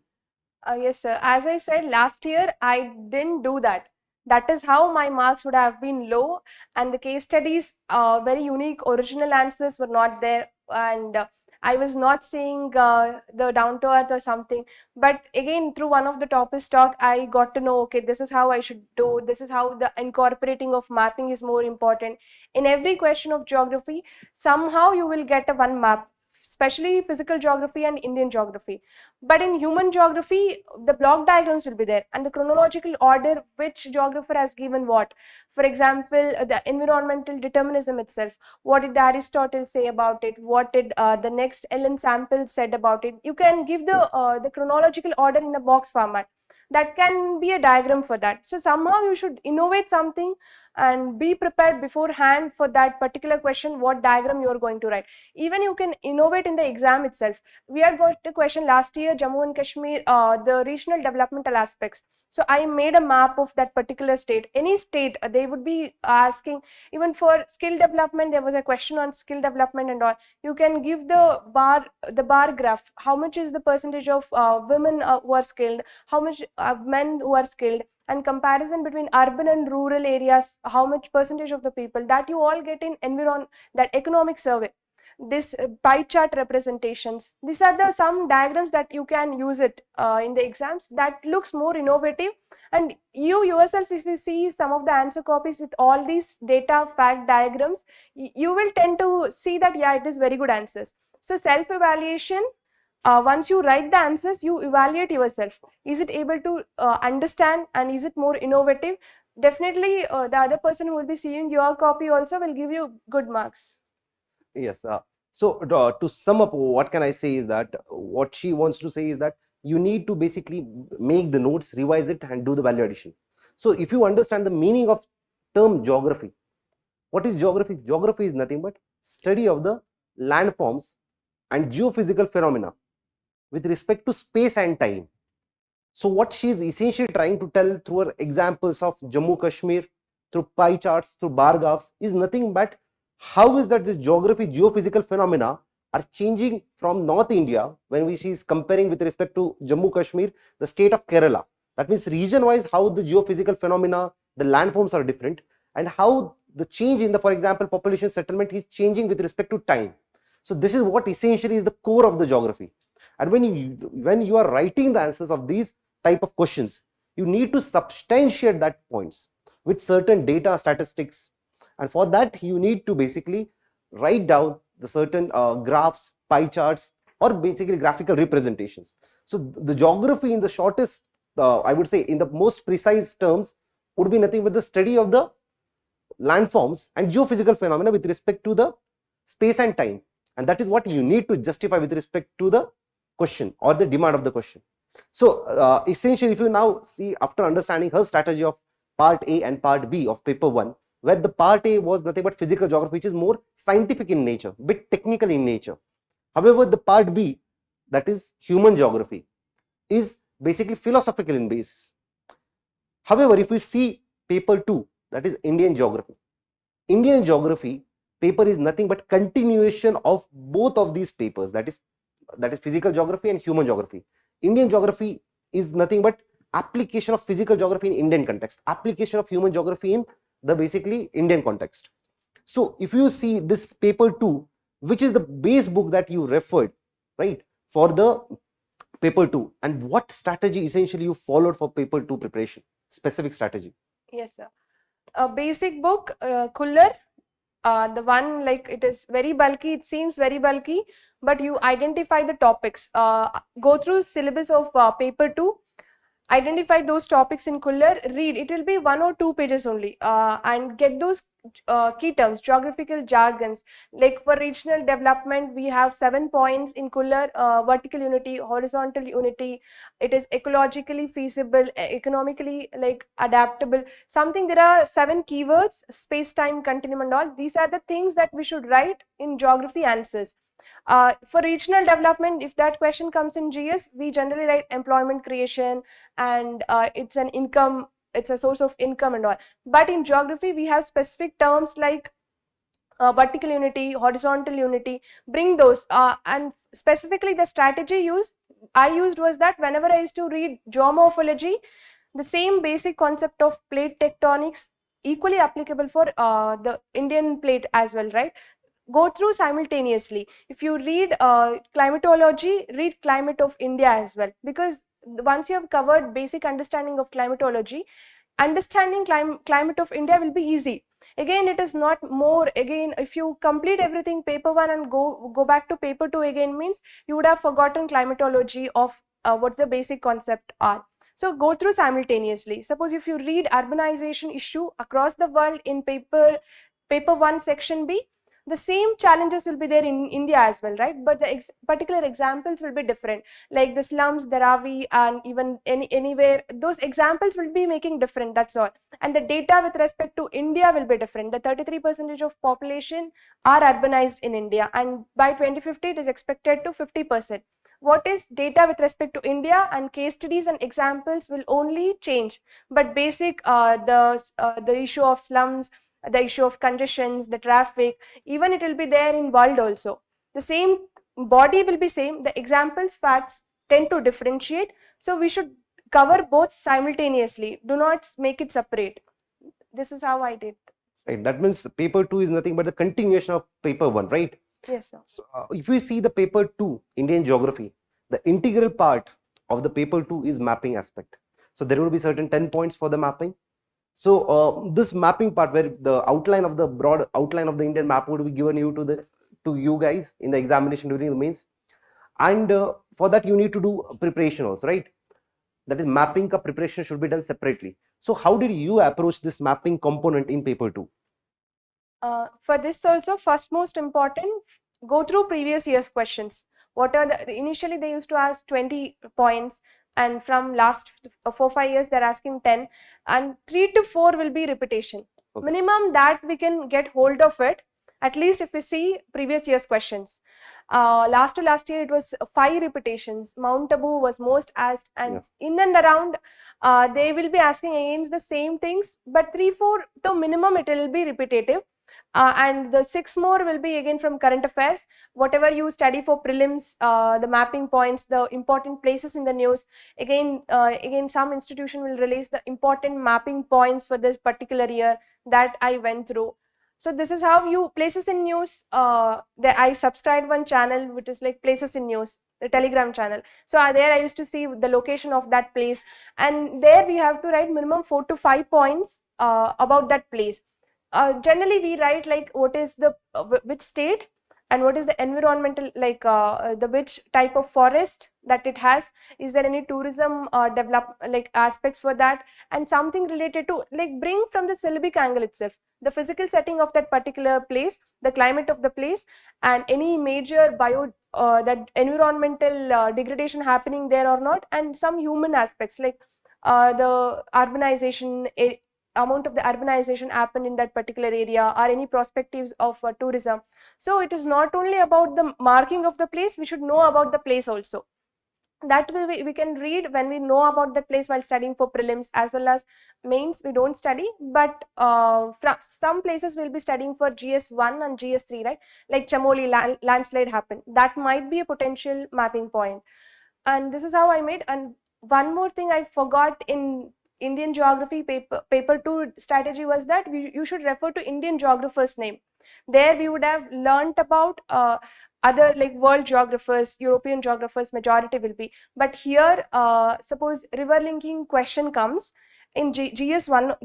Yes, sir. As I said last year, I didn't do that. That is how my marks would have been low, and the case studies, very unique original answers were not there, and I was not saying the down to earth or something. But again, through one of the topics talk, I got to know, okay, this is how I should do, this is how the incorporating of mapping is more important. In every question of geography, somehow you will get a one map, especially physical geography and Indian geography. But in human geography, the block diagrams will be there, and the chronological order which geographer has given what. For example, the environmental determinism itself, what did Aristotle say about it, what did the next Ellen Sample said about it. You can give the chronological order in the box format. That can be a diagram for that. So somehow you should innovate something and be prepared beforehand for that particular question, what diagram you are going to write. Even you can innovate in the exam itself. We had got a question last year, Jammu and Kashmir, the regional developmental aspects. So I made a map of that particular state. Any state, they would be asking, even for skill development, there was a question on skill development and all. You can give the bar graph. How much is the percentage of women who are skilled? How much men who are skilled? And comparison between urban and rural areas, how much percentage of the people, that you all get in that economic survey. This pie chart representations, these are the some diagrams that you can use it in the exams, that looks more innovative. And you yourself, if you see some of the answer copies with all these data fact diagrams, you will tend to see that, yeah, it is very good answers. So self evaluation, once you write the answers, you evaluate yourself. Is it able to understand, and is it more innovative? Definitely, the other person who will be seeing your copy also will give you good marks. Yes. To sum up, what can I say is that what she wants to say is that you need to basically make the notes, revise it, and do the value addition. So if you understand the meaning of term geography, what is geography? Geography is nothing but study of the landforms and geophysical phenomena with respect to space and time. So what she is essentially trying to tell through her examples of Jammu Kashmir, through pie charts, through bar graphs, is nothing but how is that this geography, geophysical phenomena are changing from North India when she is comparing with respect to Jammu Kashmir, the state of Kerala. That means region wise how the geophysical phenomena, the landforms are different, and how the change in the, for example, population settlement is changing with respect to time. So this is what essentially is the core of the geography. And when you are writing the answers of these type of questions, you need to substantiate that points with certain data statistics, and for that you need to basically write down the certain graphs, pie charts, or basically graphical representations. So the geography in the shortest, I would say in the most precise terms, would be nothing but the study of the landforms and geophysical phenomena with respect to the space and time, and that is what you need to justify with respect to the question or the demand of the question. So essentially, if you now see, after understanding her strategy of part A and part B of paper 1, where the part A was nothing but physical geography, which is more scientific in nature, bit technical in nature. However, the part B, that is human geography, is basically philosophical in basis. However, if we see paper 2, that is Indian geography, Indian geography paper is nothing but continuation of both of these papers, that is physical geography and human geography. Indian geography is nothing but application of physical geography in Indian context, application of human geography in the basically Indian context. So if you see this paper 2, which is the base book that you referred, right, for the paper 2, and what strategy essentially you followed for paper 2 preparation, specific strategy? Yes, sir. A basic book, Kuller, the one, like, it is very bulky, it seems very bulky, but you identify the topics, go through syllabus of paper 2, identify those topics in Kuller, read, it will be 1 or 2 pages only, and get those key terms, geographical jargons. Like for regional development, we have 7 points in Kuller: vertical unity, horizontal unity, it is ecologically feasible, economically like adaptable, something. There are 7 keywords, space time continuum and all. These are the things that we should write in geography answers. For regional development, if that question comes in GS, we generally write employment creation, and it's an income, it's a source of income and all. But in geography, we have specific terms like vertical unity, horizontal unity. Bring those, and specifically the strategy I used was that whenever I used to read geomorphology, The same basic concept of plate tectonics equally applicable for the Indian plate as well, right? Go through simultaneously. If you read climatology, read climate of India as well, because once you have covered basic understanding of climatology, understanding climate of India will be easy. Again, it is not more. Again, if you complete everything paper 1 and go back to paper 2 again, means you would have forgotten climatology of what the basic concept are. So go through simultaneously. Suppose if you read urbanization issue across the world in paper 1 section B, the same challenges will be there in India as well, right? But the particular examples will be different, like the slums, Dharavi, and even anywhere. Those examples will be making different. That's all. And the data with respect to India will be different. The 33% of population are urbanized in India, and by 2050 it is expected to 50%. What is data with respect to India, and case studies and examples will only change, but basic the issue of slums, the issue of congestions, the traffic, even it will be there in world also. The same body will be same, the examples, facts tend to differentiate, so we should cover both simultaneously. Do not make it separate. This is how I did. Right. That means paper 2 is nothing but the continuation of paper 1, right? Yes, sir. So, if we see the paper 2, Indian geography, the integral part of the paper 2 is mapping aspect. So there will be certain 10 points for the mapping. So this mapping part, where the outline of the broad outline of the Indian map would be given to you guys in the examination during the mains, and for that you need to do preparation also, right? That is, mapping ka preparation should be done separately. So how did you approach this mapping component in paper 2? For this also, first most important, go through previous year's questions. What are the, initially they used to ask 20 points, and from last 4-5 years they're asking 10, and 3 to 4 will be repetition. Okay. Minimum that we can get hold of it, at least if we see previous year's questions. Last to last year it was 5 repetitions. Mount Abu was most asked, and in and around they will be asking against the same things, but 3-4 the minimum it will be repetitive. And the 6 more will be again from current affairs. Whatever you study for prelims, the mapping points, the important places in the news, again some institution will release the important mapping points for this particular year that I went through. So this is how you, places in news, I subscribed one channel which is like places in news, the Telegram channel. So there I used to see the location of that place, and there we have to write minimum 4 to 5 points about that place. Generally we write like what is the which state, and what is the environmental, like the which type of forest that it has, is there any tourism develop like aspects for that, and something related to, like, bring from the syllabic angle itself, the physical setting of that particular place, the climate of the place, and any major bio that environmental degradation happening there or not, and some human aspects like the urbanization, amount of the urbanization happen in that particular area, or any perspectives of tourism. So it is not only about the marking of the place, we should know about the place also. That way we can read when we know about the place while studying for prelims as well as mains. We don't study, but from some places we'll be studying for GS1 and GS3, right? Like Chamoli landslide happened, that might be a potential mapping point. And this is how I made. And one more thing I forgot in Indian geography paper 2 strategy was that you should refer to Indian geographer's name. There we would have learnt about other like world geographers, European geographers majority will be, but here suppose river linking question comes in GS1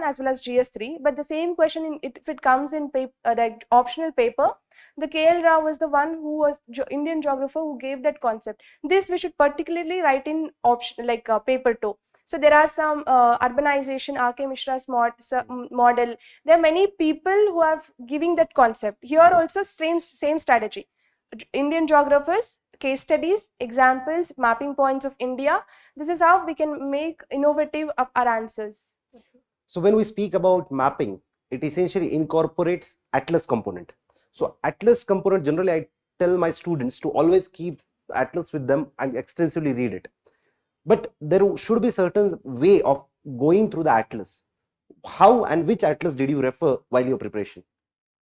as well as GS3, but the same question if it comes in the optional paper, the KL Rao was the one who was Indian geographer who gave that concept. This we should particularly write in option like paper 2. So there are some urbanization, R.K. Mishra's model. There are many people who have giving that concept. Here also same strategy. Indian geographers, case studies, examples, mapping points of India. This is how we can make innovative of our answers. So when we speak about mapping, it essentially incorporates atlas component. So atlas component, generally I tell my students to always keep atlas with them and extensively read it. But there should be certain way of going through the atlas. How and which atlas did you refer while your preparation?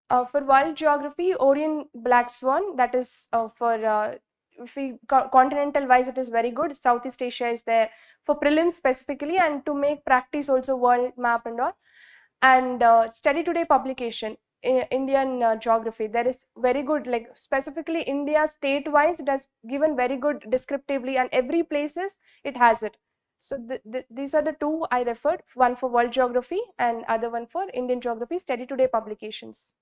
For world geography, Orion Black Swan, that is for if we continental wise, it is very good. Southeast Asia is there for prelims specifically, and to make practice also world map and all. And study today publication, Indian geography, there is very good, like specifically India state wise, it has given very good descriptively, and every places it has it. So these are the two I referred, one for world geography and other one for Indian geography, study today publications.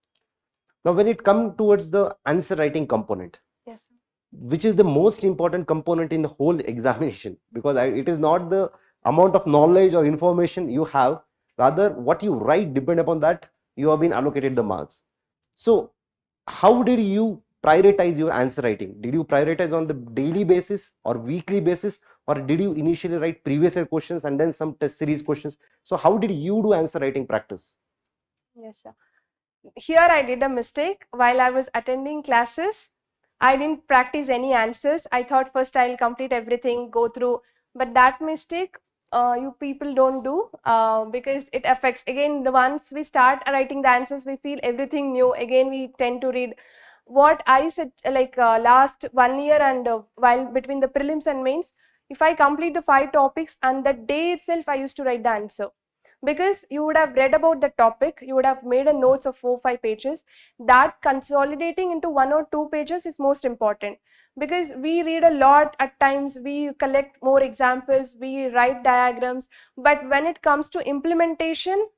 Now, when it comes towards the answer writing component, Yes, which is the most important component in the whole examination, because it is not the amount of knowledge or information you have, rather what you write, depend upon that you have been allocated the marks. So how did you prioritize your answer writing? Did you prioritize on the daily basis or weekly basis, or did you initially write previous year questions and then some test series questions? So how did you do answer writing practice? yes sir. Here I did a mistake. While I was attending classes, I didn't practice any answers. I thought first I'll complete everything, go through. But that mistake you people don't do, because it affects. Again, the once we start writing the answers, we feel everything new. Again, we tend to read. What I said, like last 1 year and while between the prelims and mains, if I complete the 5 topics, and the day itself I used to write the answer, because you would have read about the topic, you would have made a notes of 4-5 pages. That consolidating into 1 or 2 pages is most important, because we read a lot, at times we collect more examples, we write diagrams, but when it comes to implementation,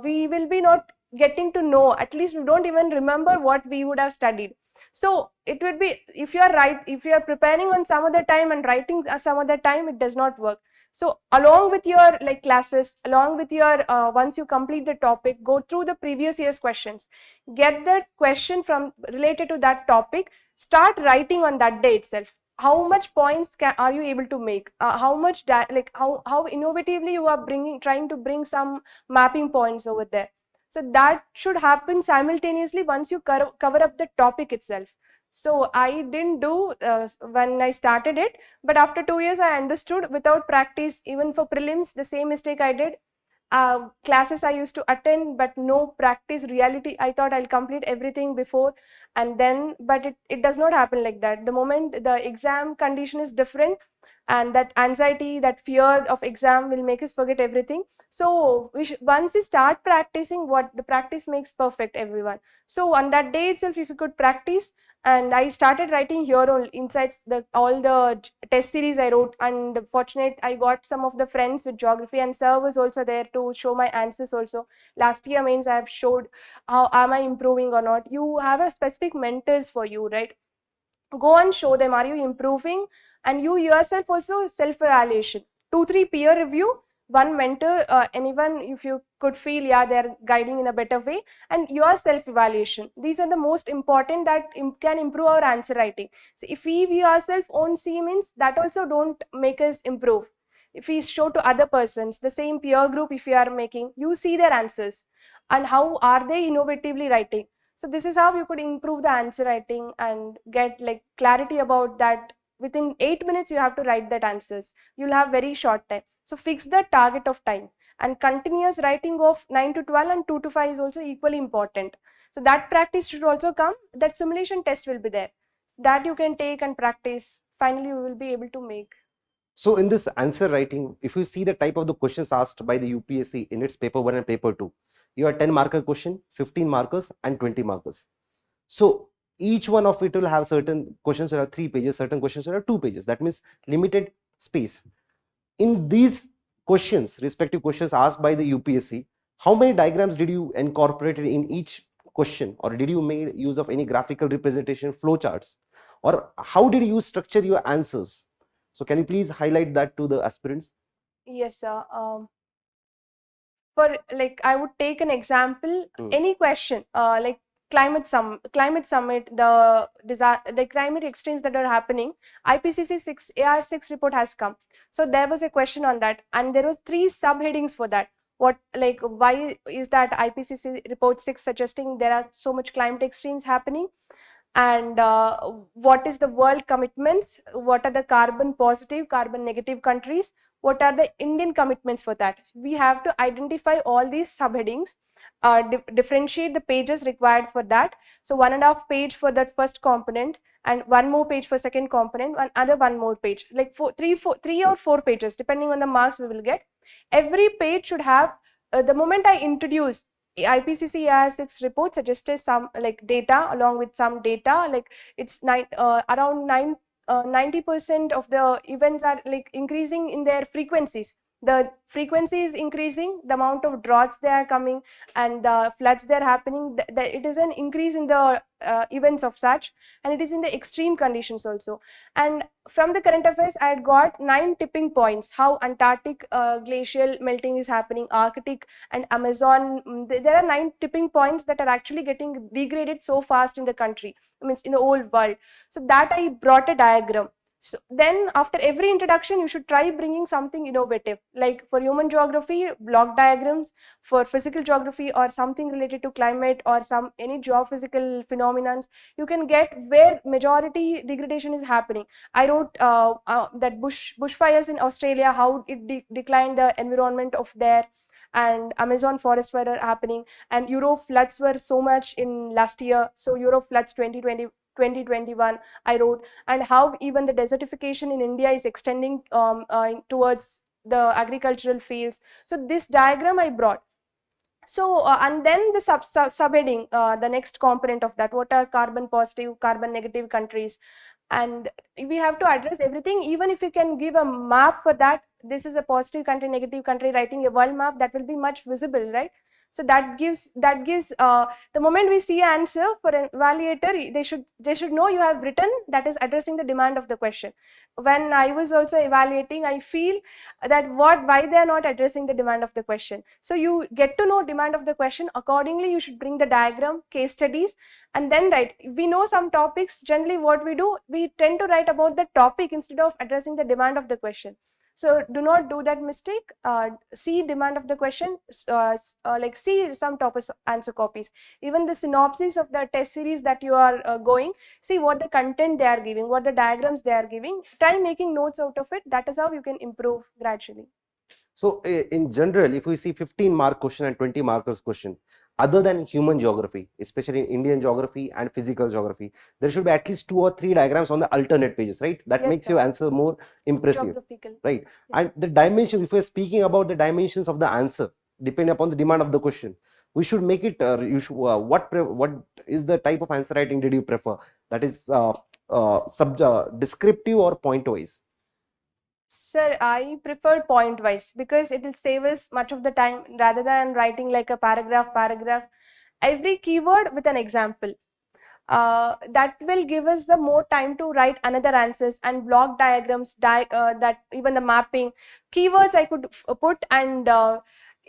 we will be not getting to know, at least we don't even remember what we would have studied. So it would be, if you are preparing on some other time and writing some other time, it does not work. So along with your like classes, along with your once you complete the topic, go through the previous year's questions, get that question from related to that topic, start writing on that day itself. How much points are you able to make? How much like how innovatively you are trying to bring some mapping points over there. So that should happen simultaneously once you cover up the topic itself. So I didn't do when I started it, but after 2 years I understood, without practice, even for prelims, the same mistake I did. Classes I used to attend, but no practice reality. I thought I'll complete everything before and then, but it does not happen like that. The moment the exam condition is different, and that anxiety, that fear of exam will make us forget everything. So once we start practicing, what the practice makes perfect, everyone. So on that day itself, if you could practice, and I started writing here all insights, all the test series I wrote, and fortunate I got some of the friends with geography, and sir was also there to show my answers also. Last year means I have showed how am I improving or not. You have a specific mentors for you, right? Go and show them, are you improving? And you yourself also self-evaluation, 2-3 peer review, one mentor, anyone if you could feel, yeah, they're guiding in a better way, and your self-evaluation. These are the most important that can improve our answer writing. So if we ourselves own see, means that also don't make us improve. If we show to other persons, the same peer group, if you are making, you see their answers and how are they innovatively writing. So this is how you could improve the answer writing and get like clarity about that. Within 8 minutes, you have to write that answers. You'll have very short time. So fix the target of time, and continuous writing of 9 to 12 and 2 to 5 is also equally important. So that practice should also come. That simulation test will be there. So that you can take and practice. Finally, you will be able to make. So in this answer writing, if you see the type of the questions asked by the UPSC in its paper 1 and paper 2, you have 10 marker question, 15 markers and 20 markers. So each one of it will have certain questions will have 3 pages, certain questions will have 2 pages. That means limited space. In these questions, respective questions asked by the UPSC, how many diagrams did you incorporate in each question, or did you make use of any graphical representation, flowcharts, or how did you structure your answers? So can you please highlight that to the aspirants? Yes, sir. For like, I would take an example, any question, like climate summit, the climate extremes that are happening. IPCC 6 AR6 report has come. So there was a question on that, and there was 3 subheadings for that. What, like, why is that IPCC report 6 suggesting there are so much climate extremes happening? And what is the world commitments? What are the carbon positive, carbon negative countries? what are the Indian commitments for that. We have to identify all these subheadings, differentiate the pages required for that. So 1.5 page for that first component, and 1 more page for second component, and other 1 more page, like 3 or 4 pages, depending on the marks we will get. Every page should have, the moment I introduce IPCC AIR-6 report suggested some like data, along with some data, like it's around 90% of the events are like increasing in their frequencies. The frequency is increasing, the amount of droughts they are coming, and the floods they are happening. It is an increase in the events of such, and it is in the extreme conditions also. And from the current affairs, I had got 9 tipping points, how Antarctic glacial melting is happening, Arctic and Amazon. There are 9 tipping points that are actually getting degraded so fast in the country, I mean in the whole world. So that I brought a diagram. So then after every introduction, you should try bringing something innovative, like for human geography, block diagrams, for physical geography or something related to climate or any geophysical phenomenons. You can get where majority degradation is happening. I wrote that bushfires in Australia, how it declined the environment of there, and Amazon forest fire happening, and Euro floods were so much in last year. So Euro floods 2020, 2021 I wrote, and how even the desertification in India is extending towards the agricultural fields. So this diagram I brought. So and then the subheading, the next component of that, what are carbon positive, carbon negative countries, and we have to address everything. Even if you can give a map for that, this is a positive country, negative country, writing a world map, that will be much visible, right? So that gives the moment we see an answer for an evaluator, they should know you have written that is addressing the demand of the question. When I was also evaluating, I feel that why they are not addressing the demand of the question. So you get to know demand of the question, accordingly you should bring the diagram, case studies, and then write. We know some topics, generally what we do, we tend to write about the topic instead of addressing the demand of the question. So do not do that mistake. See demand of the question, like see some topic answer copies, even the synopsis of the test series that you are going, see what the content they are giving, what the diagrams they are giving, try making notes out of it. That is how you can improve gradually. So in general, if we see 15 mark question and 20 markers question, other than human geography, especially in Indian geography and physical geography, there should be at least 2 or 3 diagrams on the alternate pages, right? That Yes, makes sir. your answer more impressive, Geographical. right? Yeah. And the dimension, if we're speaking about the dimensions of the answer, depending upon the demand of the question, we should make it, what is the type of answer writing did you prefer? That is descriptive or point wise? Sir, I prefer point wise because it will save us much of the time rather than writing like a paragraph. Every keyword with an example. That will give us the more time to write another answers, and block diagrams, that even the mapping keywords I could put, and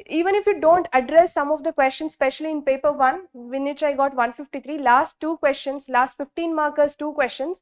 even if you don't address some of the questions, especially in paper 1, in which I got 153, last 2 questions, last 15 markers, 2 questions,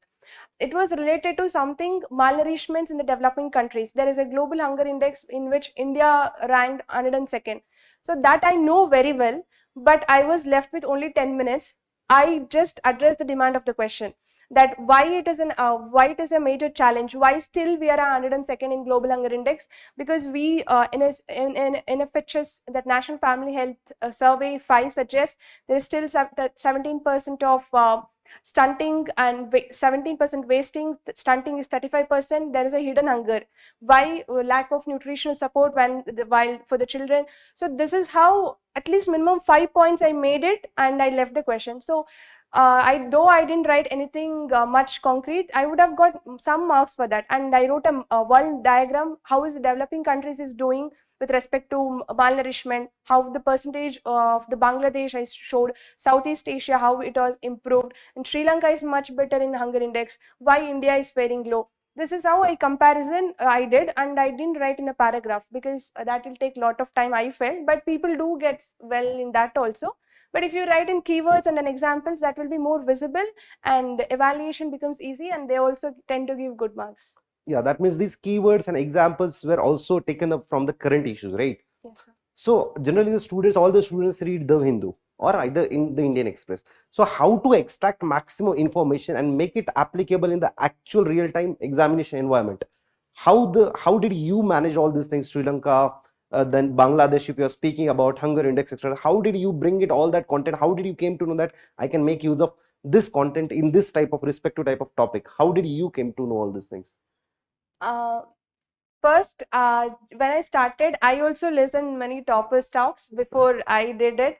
it was related to something malnourishments in the developing countries. There is a global hunger index in which India ranked 102nd. So that I know very well, but I was left with only 10 minutes. I just addressed the demand of the question, that why it is a major challenge, why still we are 102nd in global hunger index, because we in NFHS, that National Family Health Survey 5 suggests there is still 17% of stunting and 17% wasting. Stunting is 35%. There is a hidden hunger. Why? Lack of nutritional support while for the children. So this is how at least minimum 5 points I made it, and I left the question. So though I didn't write anything much concrete, I would have got some marks for that. And I wrote a world diagram, how is the developing countries is doing with respect to malnourishment, how the percentage of the Bangladesh I showed, Southeast Asia, how it was improved, and Sri Lanka is much better in hunger index, why India is faring low. This is how a comparison I did, and I didn't write in a paragraph because that will take a lot of time, I felt, but people do get well in that also. But if you write in keywords and then examples, that will be more visible, and evaluation becomes easy, and they also tend to give good marks. Yeah, that means these keywords and examples were also taken up from the current issues, right? Yes, sir. So generally all the students read The Hindu or either in the Indian Express. So how to extract maximum information and make it applicable in the actual real-time examination environment? how did you manage all these things? Sri Lanka, then Bangladesh, if you're speaking about hunger index, etc. How did you bring it all that content? How did you came to know that I can make use of this content in this type of respective type of topic? How did you came to know all these things? Uh, First, when I started, I also listened many toppers talks before I did it,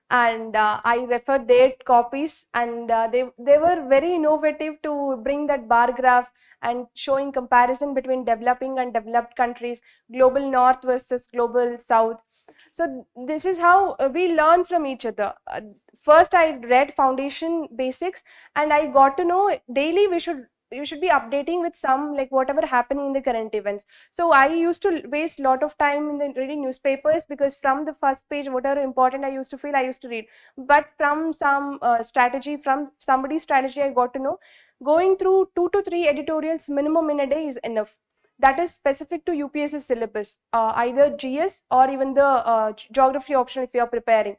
and I referred their copies, and they were very innovative to bring that bar graph and showing comparison between developing and developed countries, global north versus global south. So this is how we learn from each other. First, I read foundation basics, and I got to know daily you should be updating with some like whatever happening in the current events. So I used to waste a lot of time in the reading newspapers, because from the first page whatever important I used to feel I used to read, but from some strategy, from somebody's strategy, I got to know going through 2 to 3 editorials minimum in a day is enough. That is specific to UPSC syllabus, either GS or even the geography option if you are preparing.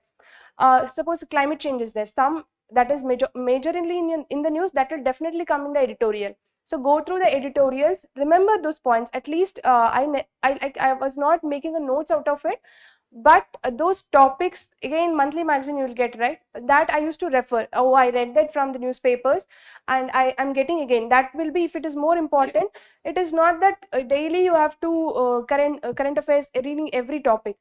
Suppose climate change is there, some that is majorly in the news, that will definitely come in the editorial. So go through the editorials, remember those points. At least I was not making a notes out of it, but those topics again, monthly magazine you will get, right? That I used to refer. Oh, I read that from the newspapers, and I am getting again. That will be if it is more important. It is not that daily you have to current affairs reading every topic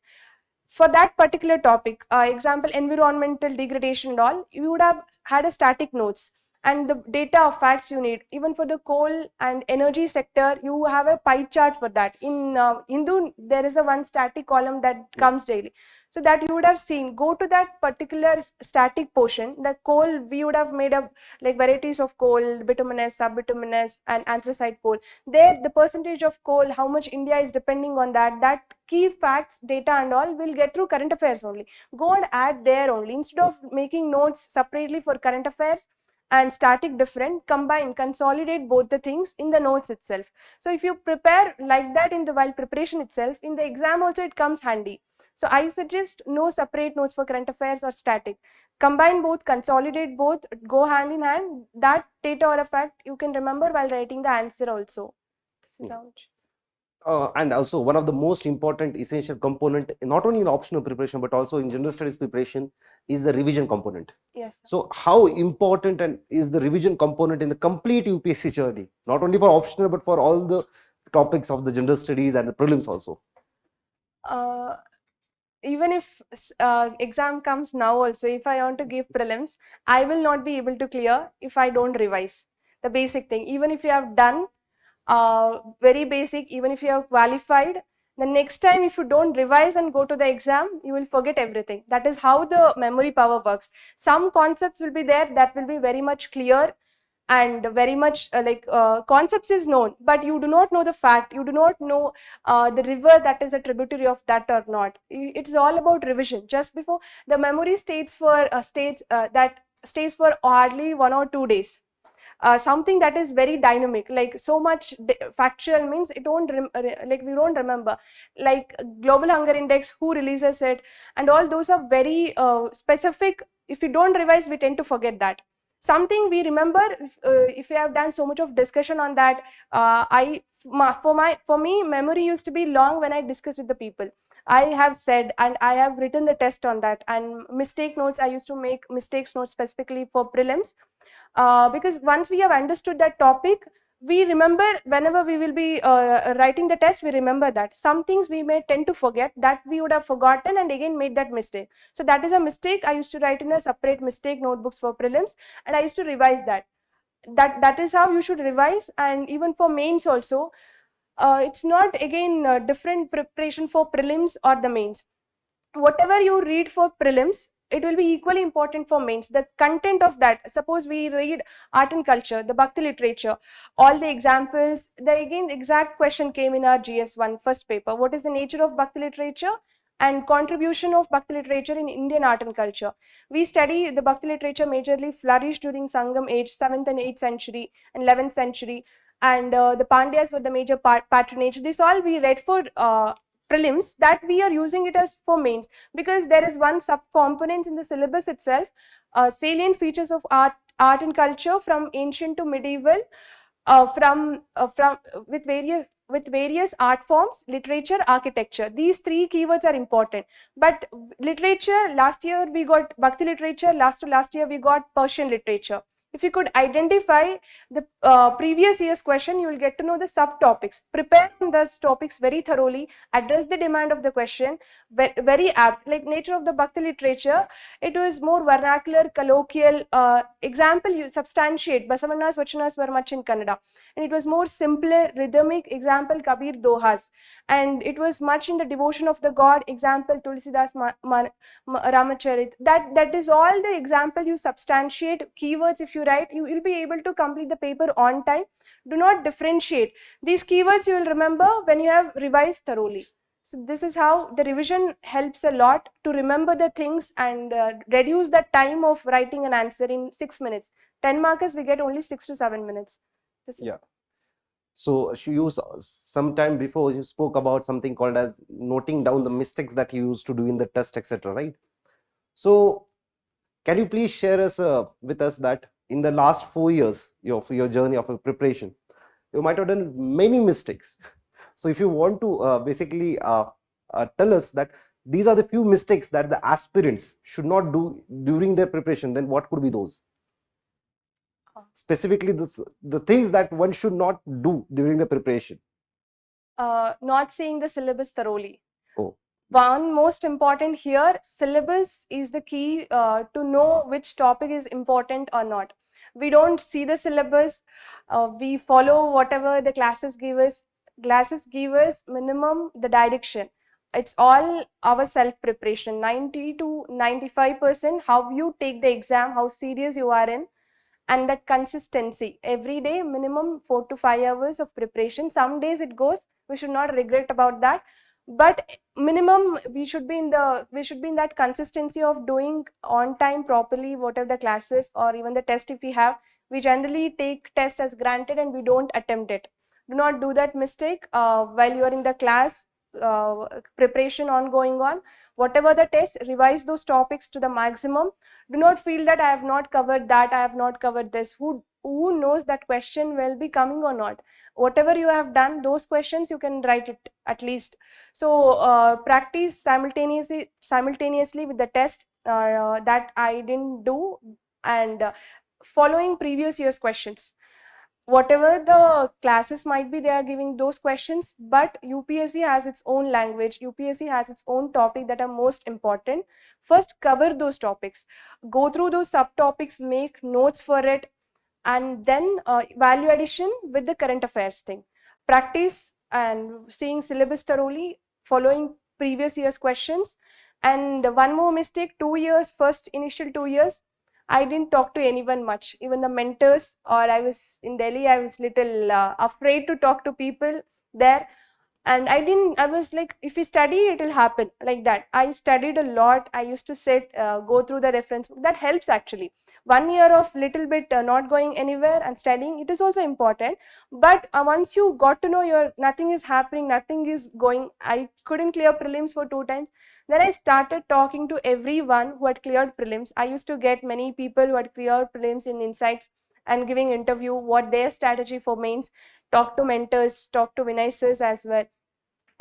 for that particular topic. Example, environmental degradation and all, you would have had a static notes and the data of facts you need. Even for the coal and energy sector, you have a pie chart for that. In Hindu, there is a one static column that comes daily. So that you would have seen, go to that particular static portion. The coal, we would have made up like varieties of coal, bituminous, subbituminous, and anthracite coal. There, the percentage of coal, how much India is depending on that key facts, data and all will get through current affairs only. Go and add there only. Instead of making notes separately for current affairs and static different, combine, consolidate both the things in the notes itself. So if you prepare like that in the while preparation itself, in the exam also it comes handy. So I suggest no separate notes for current affairs or static. Combine both, consolidate both, go hand in hand. That data or a fact you can remember while writing the answer also. This is how it. And also one of the most important essential component, not only in optional preparation but also in general studies preparation, is the revision component. Yes, sir. So how important and is the revision component in the complete UPSC journey, not only for optional but for all the topics of the general studies and the prelims also? Even if exam comes now also, if I want to give prelims, I will not be able to clear if I don't revise the basic thing. Even if you have done very basic, even if you have qualified, the next time if you don't revise and go to the exam, you will forget everything. That is how the memory power works. Some concepts will be there that will be very much clear and very much concepts is known, but you do not know the fact, you do not know the river that is a tributary of that or not. It's all about revision. Just before, the memory stays for that stays for hardly 1 or 2 days. Something that is very dynamic, like so much factual means it won't like we don't remember, like global hunger index, who releases it, and all those are very specific. If we don't revise, we tend to forget that. Something we remember if we have done so much of discussion on that. For me, memory used to be long when I discuss with the people. I have said and I have written the test on that, and mistake notes, I used to make mistakes notes specifically for prelims, because once we have understood that topic, we remember whenever we will be writing the test, we remember that. Some things we may tend to forget, that we would have forgotten and again made that mistake. So that is a mistake. I used to write in a separate mistake notebooks for prelims, and I used to revise that. That is how you should revise. And even for mains also, it's not again different preparation for prelims or the mains. Whatever you read for prelims, it will be equally important for mains. The content of that, suppose we read art and culture, the Bhakti literature, all the examples, the again exact question came in our GS1 first paper. What is the nature of Bhakti literature and contribution of Bhakti literature in Indian art and culture? We study the Bhakti literature majorly flourished during Sangam age, 7th and 8th century and 11th century, and the Pandyas were the major patronage. This all we read for prelims, that we are using it as for mains, because there is one sub component in the syllabus itself, salient features of art and culture from ancient to medieval, from with various with various art forms, literature, architecture. These three keywords are important. But literature, last year we got Bhakti literature, last year we got Persian literature. If you could identify the previous year's question, you will get to know the subtopics. Prepare those topics very thoroughly, address the demand of the question, very apt. Like nature of the Bhakti literature, it was more vernacular, colloquial. Example, you substantiate. Basavanna's vachanas were much in Kannada. And it was more simpler, rhythmic. Example, Kabir Dohas. And it was much in the devotion of the god. Example, Tulsidas Ramacharit. That is all the example you substantiate. Keywords, if you write, you will be able to complete the paper on time. Do not differentiate. These keywords you will remember when you have revised thoroughly. So this is how the revision helps a lot to remember the things and reduce the time of writing an answer in 6 minutes. 10 markers, we get only 6 to 7 minutes. This is So some time before you spoke about something called as noting down the mistakes that you used to do in the test, etc. Right? So can you please share with us that in the last 4 years for your journey of preparation, you might have done many mistakes. So if you want to basically tell us that these are the few mistakes that the aspirants should not do during their preparation, then what could be those? Specifically, the things that one should not do during the preparation. Not seeing the syllabus thoroughly. Oh. One most important here, syllabus is the key to know which topic is important or not. We don't see the syllabus, we follow whatever the classes give us. Classes give us minimum the direction. It's all our self-preparation. 90 to 95% how you take the exam, how serious you are in, and that consistency. Every day, minimum 4 to 5 hours of preparation. Some days it goes, we should not regret about that. But minimum we should be in that consistency of doing on time properly whatever the classes or even the test. If we have, we generally take test as granted and we don't attempt it. Do not do that mistake while you are in the class, preparation ongoing on. Whatever the test, revise those topics to the maximum. Do not feel that I have not covered that, I have not covered this. Who knows that question will be coming or not? Whatever you have done, those questions you can write it at least. So practice simultaneously with the test that I didn't do, and following previous year's questions. Whatever the classes might be, they are giving those questions, but UPSC has its own language, UPSC has its own topic that are most important. First, cover those topics, go through those subtopics, make notes for it, and then value addition with the current affairs thing. Practice and seeing syllabus thoroughly, following previous year's questions. And one more mistake, 2 years, first initial 2 years, I didn't talk to anyone much, even the mentors, or I was in Delhi, I was little afraid to talk to people there. And I was like, if you study, it will happen, like that. I studied a lot. I used to sit, go through the reference book. That helps actually. 1 year of little bit not going anywhere and studying, it is also important. But once you got to know nothing is happening, nothing is going, I couldn't clear prelims for 2 times. Then I started talking to everyone who had cleared prelims. I used to get many people who had cleared prelims in insights and giving interview, what their strategy for mains. Talk to mentors, talk to Vinayas as well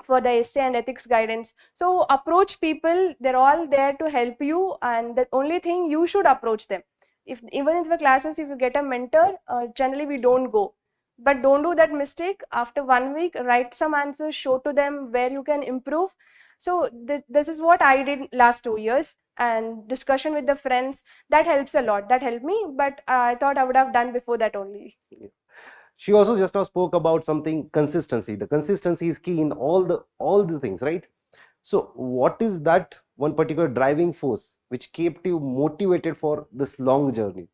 for the essay and ethics guidance. So approach people, they're all there to help you, and the only thing, you should approach them. Even in the classes, if you get a mentor, generally we don't go. But don't do that mistake. After 1 week, write some answers, show to them where you can improve. So this is what I did last 2 years, and discussion with the friends, that helps a lot. That helped me, but I thought I would have done before that only. She also just now spoke about something, consistency. The consistency is key in all the things, right? So what is that one particular driving force which kept you motivated for this long journey?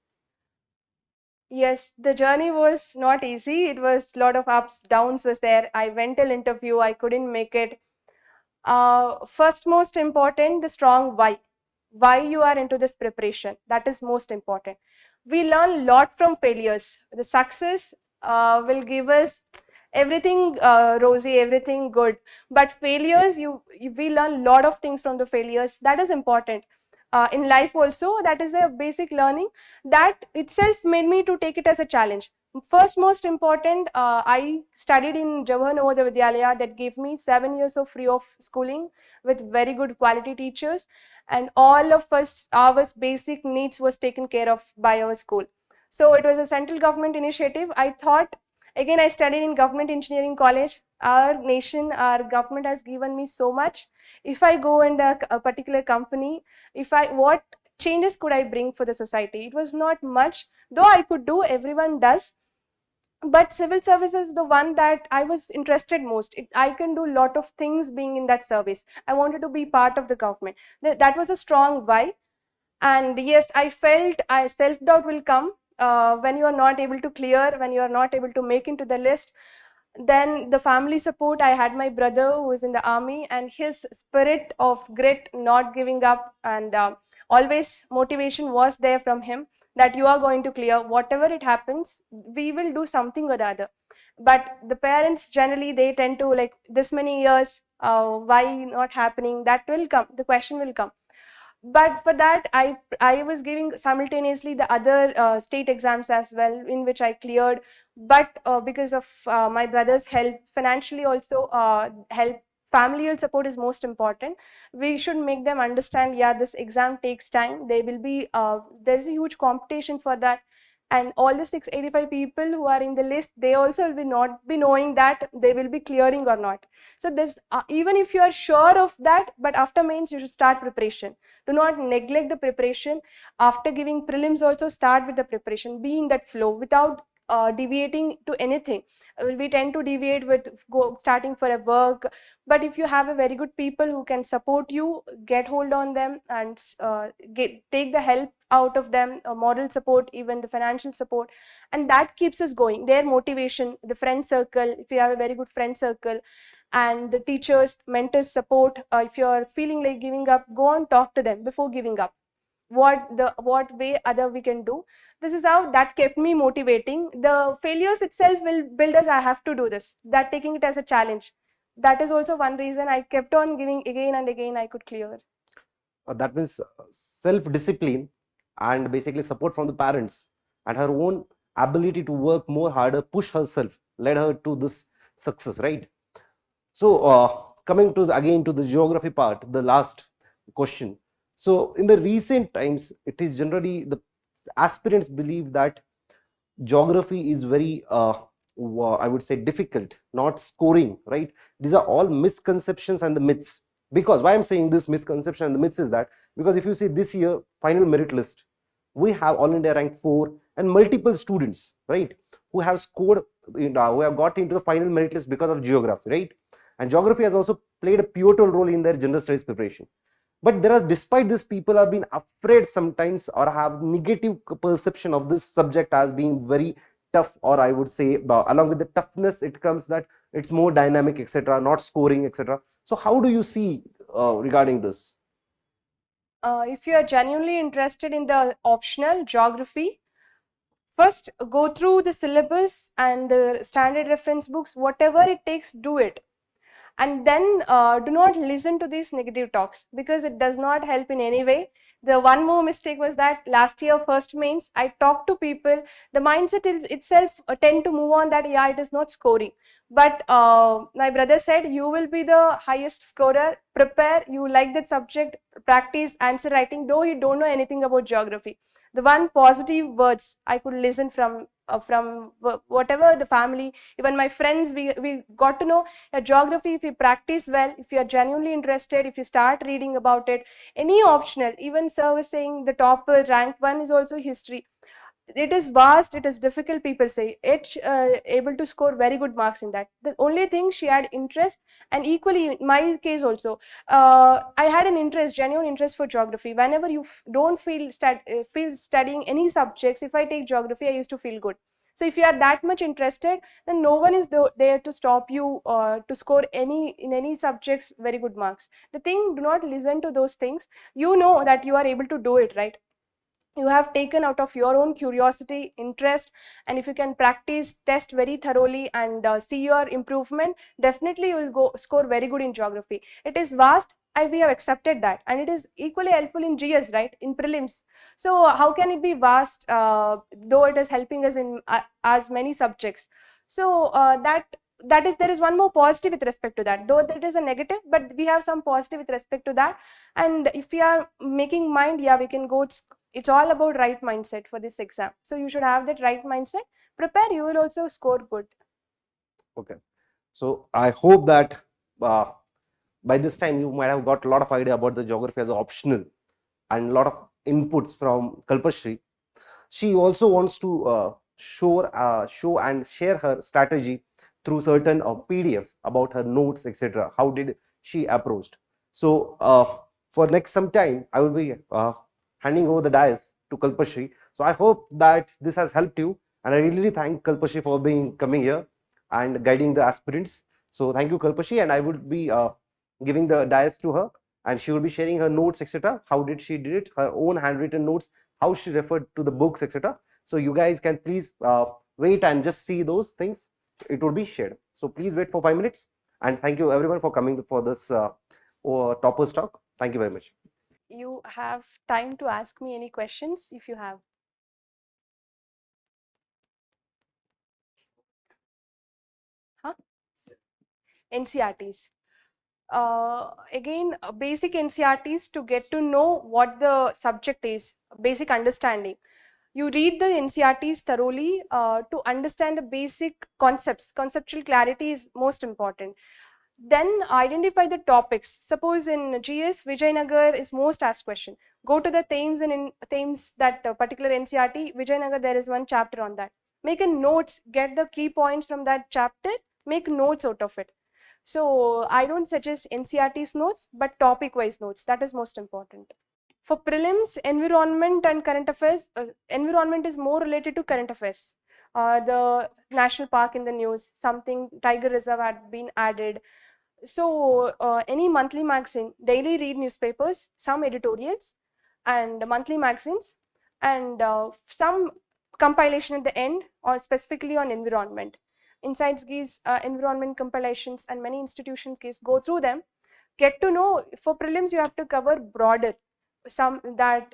Yes, the journey was not easy. It was a lot of ups, downs was there. I went till interview, I couldn't make it. First, most important, the strong why. Why you are into this preparation. That is most important. We learn a lot from failures. The success will give us everything rosy, everything good. But failures, we learn a lot of things from the failures. That is important. In life also, that is a basic learning. That itself made me to take it as a challenge. First, most important, I studied in Jawahar Navodaya Vidyalaya that gave me 7 years of free of schooling with very good quality teachers, and all of us, our basic needs was taken care of by our school. So it was a central government initiative. I thought, again, I studied in government engineering college. Our nation, our government has given me so much. If I go in a particular company, what changes could I bring for the society? It was not much, though I could do, everyone does, but civil service is the one that I was interested most. I can do a lot of things being in that service. I wanted to be part of the government. That was a strong why. And yes, I felt self-doubt will come when you are not able to clear, when you are not able to make into the list. Then the family support, I had my brother who is in the army, and his spirit of grit, not giving up, and always motivation was there from him, that you are going to clear whatever it happens, we will do something or the other. But the parents generally, they tend to like, this many years, why not happening, that will come, the question will come. But for that, I was giving simultaneously the other state exams as well, in which I cleared. But because of my brother's help, financially also help, familial support is most important. We should make them understand, yeah, this exam takes time, there will be there's a huge competition for that, and all the 685 people who are in the list, they also will be not be knowing that they will be clearing or not. So this, even if you are sure of that, but after mains you should start preparation. Do not neglect the preparation. After giving prelims also, start with the preparation, be in that flow without deviating to anything. We tend to deviate with starting for a work, but if you have a very good people who can support you, get hold on them, and take the help out of them, moral support, even the financial support, and that keeps us going. Their motivation, the friend circle, if you have a very good friend circle, and the teachers, mentors support, if you're feeling like giving up, go and talk to them before giving up, what way other we can do. This is how that kept me motivating. The failures itself will build us, I have to do this, that taking it as a challenge, that is also one reason I kept on giving again and again, I could clear. That means self-discipline and basically support from the parents and her own ability to work more harder, push herself, led her to this success, right? So coming to again to the geography part, the last question. So in the recent times, it is generally the aspirants believe that geography is very I would say difficult, not scoring, right? These are all misconceptions and the myths. Because why I'm saying this misconception and the myths is that, because if you see this year final merit list, we have all India rank 4 and multiple students, right, who have scored, who have got into the final merit list because of geography, right? And geography has also played a pivotal role in their general studies preparation. But there are, despite this, people have been afraid sometimes or have negative perception of this subject as being very tough, or I would say along with the toughness it comes that it's more dynamic, etc., not scoring, etc. So how do you see regarding this? If you are genuinely interested in the optional geography, first go through the syllabus and the standard reference books, whatever it takes, do it. And then do not listen to these negative talks, because it does not help in any way. The one more mistake was that last year first mains, I talked to people, the mindset itself tend to move on that, yeah, it is not scoring. But my brother said, you will be the highest scorer, prepare, you like that subject, practice answer writing, though you don't know anything about geography. The one positive words I could listen from whatever the family, even my friends, we got to know geography, if you practice well, if you are genuinely interested, if you start reading about it, any optional, even servicing the topper, rank 1 is also history. It is vast, it is difficult, people say it, able to score very good marks in that. The only thing, she had interest, and equally in my case also, I had an interest, genuine interest for geography. Whenever you don't feel studying any subjects, if I take geography, I used to feel good. So if you are that much interested, then no one is there to stop you to score in any subjects very good marks. The thing, do not listen to those things. You know that you are able to do it, right? You have taken out of your own curiosity, interest, and if you can practice, test very thoroughly, and see your improvement, definitely you will go score very good in geography. It is vast. we have accepted that, and it is equally helpful in GS, right, in prelims. So how can it be vast, though it is helping us in as many subjects? So that is, there is one more positive with respect to that, though that is a negative, but we have some positive with respect to that. And if we are making mind, yeah, we can go. It's all about right mindset for this exam. So you should have that right mindset. Prepare, you will also score good. Okay. So I hope that uh, by this time you might have got a lot of idea about the geography as an optional and a lot of inputs from Kalpashree. She also wants to show and share her strategy through certain PDFs about her notes, etc. How did she approached? So for next some time, I will be handing over the dais to Kalpashree. So I hope that this has helped you, and I really thank Kalpashree for being coming here and guiding the aspirants. So thank you, Kalpashree, and I would be giving the dais to her, and she will be sharing her notes, etc. How did she did it? Her own handwritten notes, how she referred to the books, etc. So you guys can please wait and just see those things. It will be shared. So please wait for 5 minutes. And thank you everyone for coming for this toppers talk. Thank you very much. You have time to ask me any questions if you have. Huh? NCRTs. Again, basic NCRTs to get to know what the subject is, basic understanding. You read the NCRTs thoroughly to understand the basic concepts. Conceptual clarity is most important. Then identify the topics. Suppose in GS, Vijayanagar is most asked question. Go to the themes, and in themes that particular NCRT, Vijayanagar, there is one chapter on that. Make a notes, get the key points from that chapter, make notes out of it. So I don't suggest NCRT's notes, but topic-wise notes. That is most important. For prelims, environment and current affairs, environment is more related to current affairs. The national park in the news, something, tiger reserve had been added. So any monthly magazine, daily read newspapers, some editorials, and monthly magazines, and some compilation at the end, or specifically on environment. Insights gives environment compilations, and many institutions gives, go through them. Get to know, for prelims you have to cover broader, some that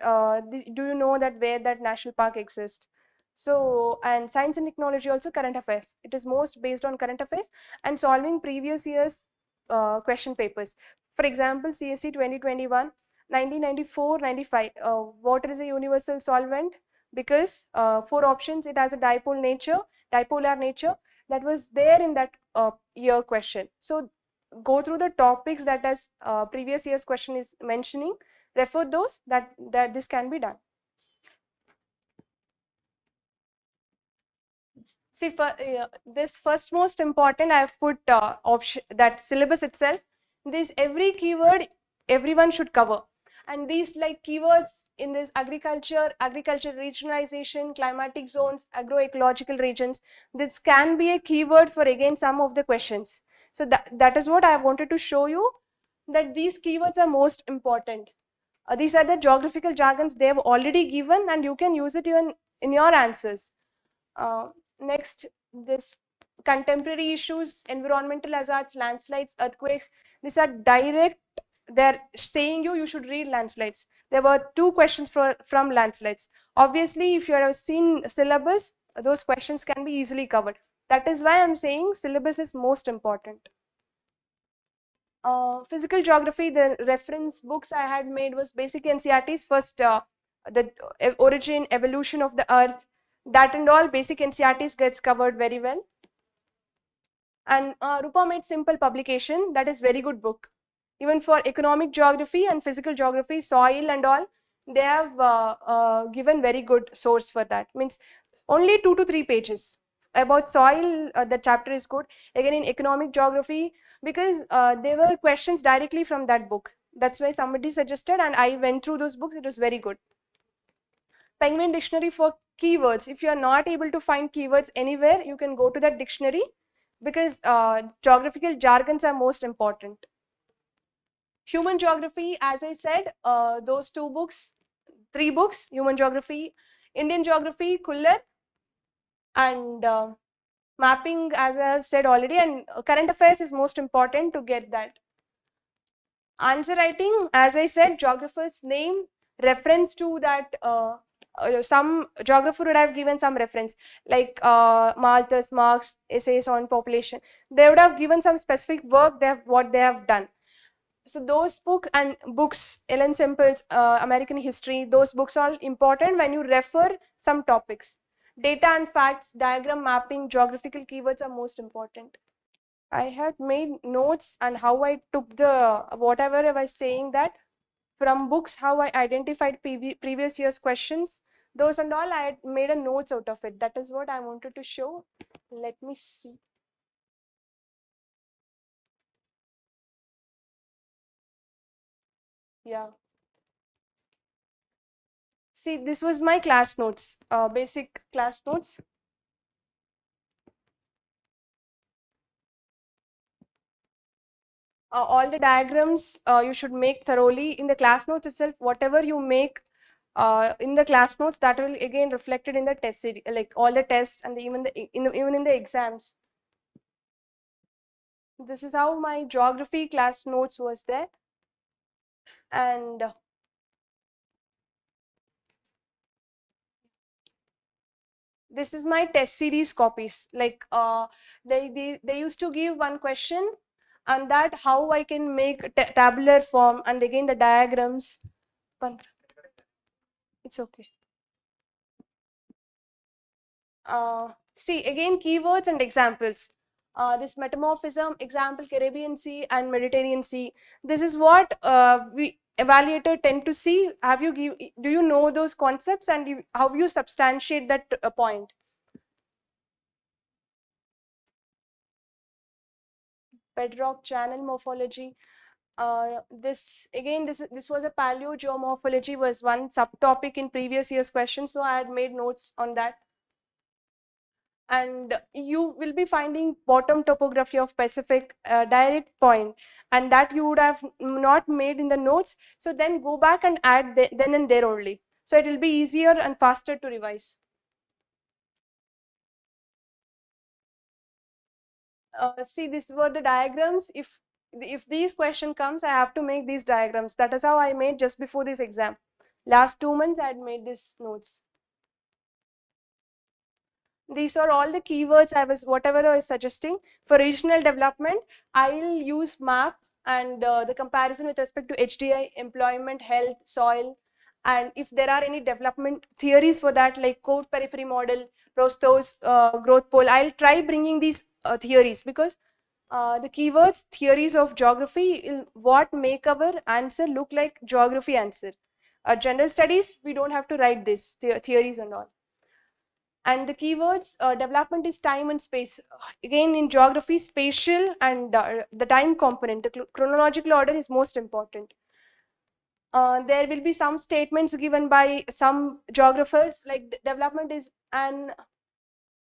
do you know that where that national park exists. So, and science and technology also current affairs, it is most based on current affairs and solving previous years question papers. For example, CSE 2021, 1994, 95, water is a universal solvent because 4 options, it has a dipolar nature, that was there in that year question. So go through the topics that as previous year's question is mentioning, refer those, that this can be done. See, for this first most important, I have put option, that syllabus itself. This every keyword everyone should cover, and these like keywords in this agriculture regionalization, climatic zones, agroecological regions. This can be a keyword for again some of the questions. So that is what I wanted to show you, that these keywords are most important. These are the geographical jargons they have already given, and you can use it even in your answers. Uh, Next, this contemporary issues, environmental hazards, landslides, earthquakes. These are direct. They're saying you should read landslides. There were 2 questions from landslides. Obviously, if you have seen syllabus, those questions can be easily covered. That is why I'm saying syllabus is most important. Physical geography, the reference books I had made was basic NCRTs. First, the origin, evolution of the earth, that and all basic NCRTs gets covered very well. And Rupa made simple publication, that is very good book. Even for economic geography and physical geography, soil and all, they have given very good source for that. Means only 2 to 3 pages. About soil, the chapter is good. Again, in economic geography, because there were questions directly from that book. That's why somebody suggested, and I went through those books. It was very good. Penguin dictionary for keywords. If you are not able to find keywords anywhere, you can go to that dictionary, because geographical jargons are most important. Human geography, as I said, those 2 books, 3 books, human geography, Indian geography, Kuller, and mapping, as I have said already, and current affairs is most important to get that. Answer writing, as I said, geographer's name, reference to that. Some geographer would have given some reference, like Malthus, Marx, essays on population. They would have given some specific work what they have done. So those books, Ellen Semple's American History, those books are important when you refer some topics. Data and facts, diagram mapping, geographical keywords are most important. I had made notes and how I took the whatever I was saying, that from books, how I identified previous year's questions, those and all, I had made a notes out of it. That is what I wanted to show. Let me see. Yeah. See, this was my class notes, basic class notes. All the diagrams you should make thoroughly in the class notes itself. Whatever you make in the class notes, that will again reflected in the test series, like all the tests and even in the exams. This is how my geography class notes was there. And this is my test series copies. Like they used to give one question, and that how I can make tabular form, and again the diagrams. It's okay. See, again, keywords and examples. This metamorphism, example, Caribbean Sea and Mediterranean Sea. This is what we evaluator tend to see. Do you know those concepts, and how you substantiate that point? Bedrock channel morphology. This was a paleogeomorphology, was one subtopic in previous year's question, so I had made notes on that. And you will be finding bottom topography of Pacific, direct point, and that you would have not made in the notes. So then go back and add then and there only. So it will be easier and faster to revise. See, these were the diagrams. If these question comes, I have to make these diagrams. That is how I made just before this exam. Last 2 months I had made these notes. These are all the keywords whatever I was suggesting. For regional development, I'll use map and the comparison with respect to HDI, employment, health, soil, and if there are any development theories for that, like code periphery model, Rostow's growth pole, I'll try bringing these theories, because the keywords theories of geography what make our answer look like geography answer. General studies, we don't have to write this theories and all. And the keywords, development is time and space. Again, in geography, spatial and the time component, the chronological order is most important. There will be some statements given by some geographers, like development is an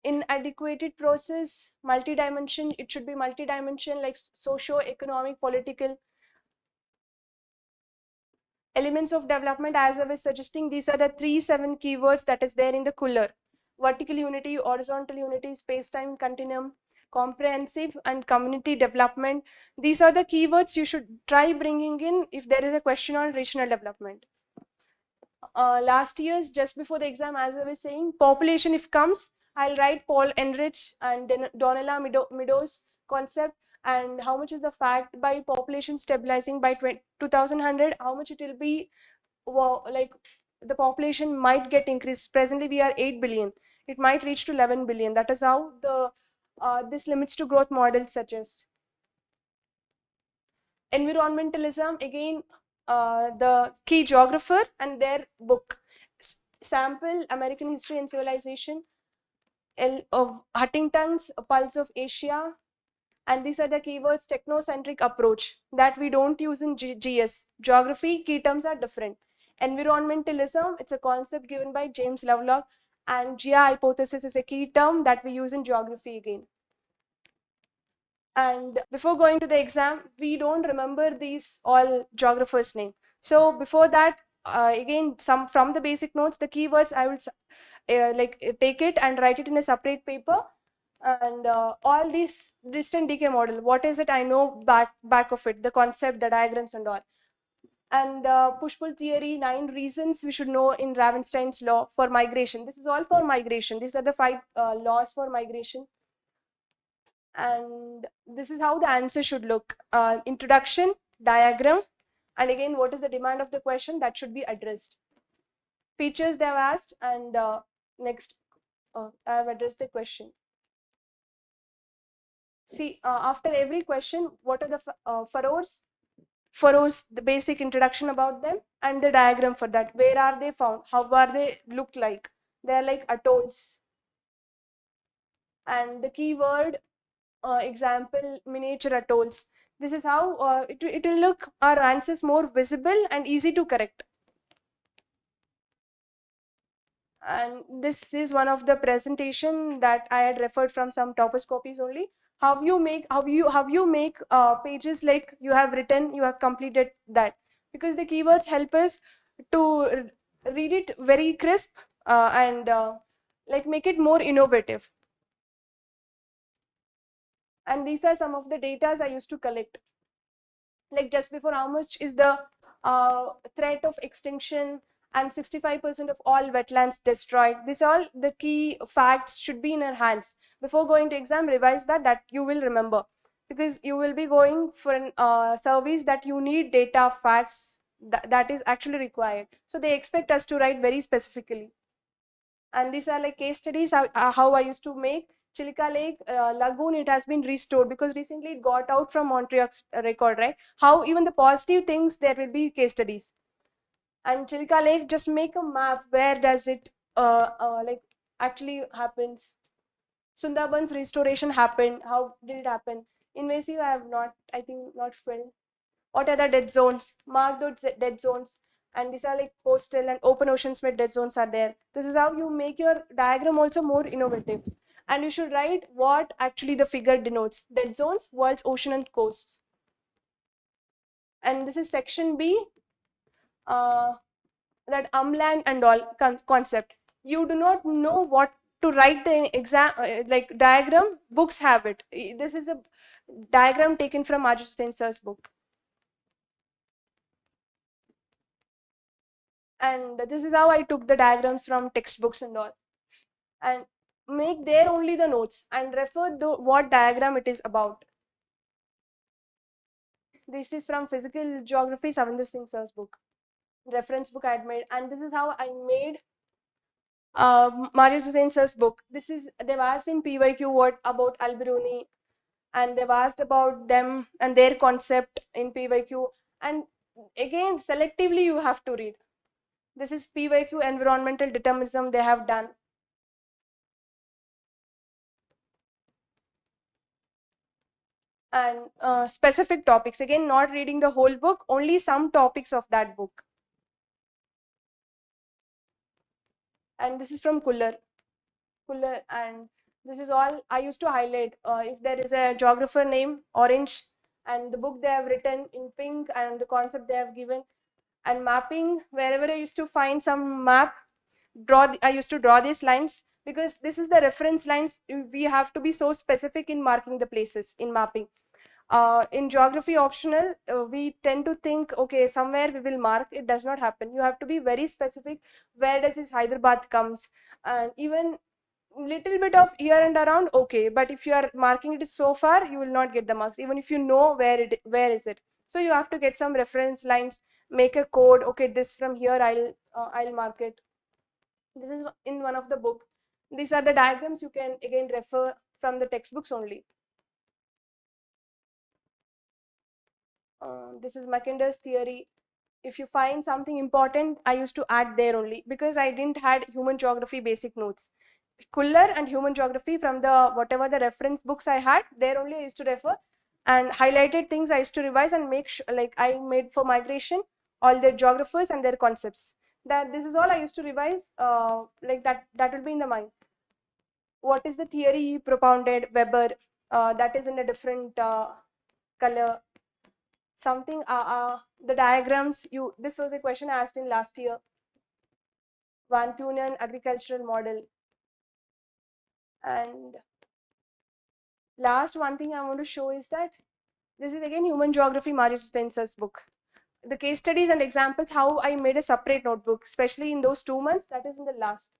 inadequate process, multi-dimension, it should be multi-dimension, like socio-economic, political. Elements of development, as I was suggesting, these are the 7 keywords that is there in the cooler. Vertical unity, horizontal unity, space-time continuum, comprehensive and community development. These are the keywords you should try bringing in if there is a question on regional development. Last year's, just before the exam, as I was saying, population if comes, I'll write Paul Enrich and Donella Meadows concept, and how much is the fact by population stabilizing by 2100, how much it will be, like the population might get increased. Presently we are 8 billion, it might reach to 11 billion. That is how the this limits to growth model suggest. Environmentalism, again, the key geographer and their book. Sample, American History and Civilization, of Huntington's Pulse of Asia. And these are the keywords. Technocentric approach, that we don't use in GS. Geography, key terms are different. Environmentalism, it's a concept given by James Lovelock, and GIA hypothesis is a key term that we use in geography again. And before going to the exam, we don't remember these all geographers' name. So before that, again, some from the basic notes, the keywords I will take it and write it in a separate paper. And all these distant decay model, what is it? I know back of it, the concept, the diagrams and all. And push-pull theory, 9 reasons we should know in Ravenstein's law for migration. This is all for migration. These are the 5 laws for migration. And this is how the answer should look. Introduction, diagram, and again, what is the demand of the question that should be addressed. Features they have asked, and next, I have addressed the question. See, after every question, what are the furrows, the basic introduction about them, and the diagram for that. Where are they found? How are they look like? They are like atolls. And the keyword, example, miniature atolls. This is how it will look our answers more visible and easy to correct. And this is one of the presentation that I had referred from some toppers copies only. How you make pages like you have written, you have completed that, because the keywords help us to read it very crisp, and like make it more innovative. And these are some of the data I used to collect, like just before, how much is the threat of extinction, and 65% of all wetlands destroyed. These all the key facts should be in our hands. Before going to exam, revise that you will remember, because you will be going for an service that you need data, facts, that is actually required. So they expect us to write very specifically. And these are like case studies, how I used to make Chilka Lake Lagoon. It has been restored because recently it got out from Montreal's record, right? How even the positive things, there will be case studies. And Chilka Lake, just make a map, where does it like actually happens. Sundarbans restoration happened, how did it happen? Invasive, I have not, I think not filled. What are the dead zones? Mark those dead zones. And these are like coastal and open oceans where dead zones are there. This is how you make your diagram also more innovative. And you should write what actually the figure denotes. Dead zones, worlds, ocean and coasts. And this is section B, that umland and all concept. You do not know what to write the exam, like diagram, books have it. This is a diagram taken from Ajit Hussain sir's book. And this is how I took the diagrams from textbooks and all, and make there only the notes and refer the what diagram it is about. This is from physical geography, Savinder Singh sir's book, reference book I had made. And this is how I made Marius Hussain sir's book. This is, they've asked in PYQ what about Al-Biruni, and they've asked about them and their concept in PYQ. And again, selectively you have to read. This is PYQ environmental determinism they have done. And specific topics, again, not reading the whole book, only some topics of that book. And this is from Kuller, and this is all I used to highlight. If there is a geographer name, orange, and the book they have written in pink, and the concept they have given. And mapping, wherever I used to find some map, I used to draw these lines, because this is the reference lines. We have to be so specific in marking the places in mapping. In geography optional, we tend to think, okay, somewhere we will mark. It does not happen. You have to be very specific. Where does this Hyderabad comes? And even little bit of here and around, okay. But if you are marking it so far, you will not get the marks, even if you know where is it. So you have to get some reference lines, make a code. Okay, this from here I'll mark it. This is in one of the book. These are the diagrams you can again refer from the textbooks only. This is Mackinder's theory. If you find something important, I used to add there only, because I didn't had human geography basic notes. Kuller and human geography, from the whatever the reference books I had, there only I used to refer, and highlighted things I used to revise and make sure, like I made for migration, all their geographers and their concepts. That this is all I used to revise, like that will be in the mind. What is the theory he propounded, Weber, that is in a different color. Something, the diagrams, this was a question asked in last year. Van Tunen agricultural model. And Last one thing I want to show is that this is again Human Geography, Mario Sustensa's book. The case studies and examples, how I made a separate notebook, especially in those 2 months, that is in the last.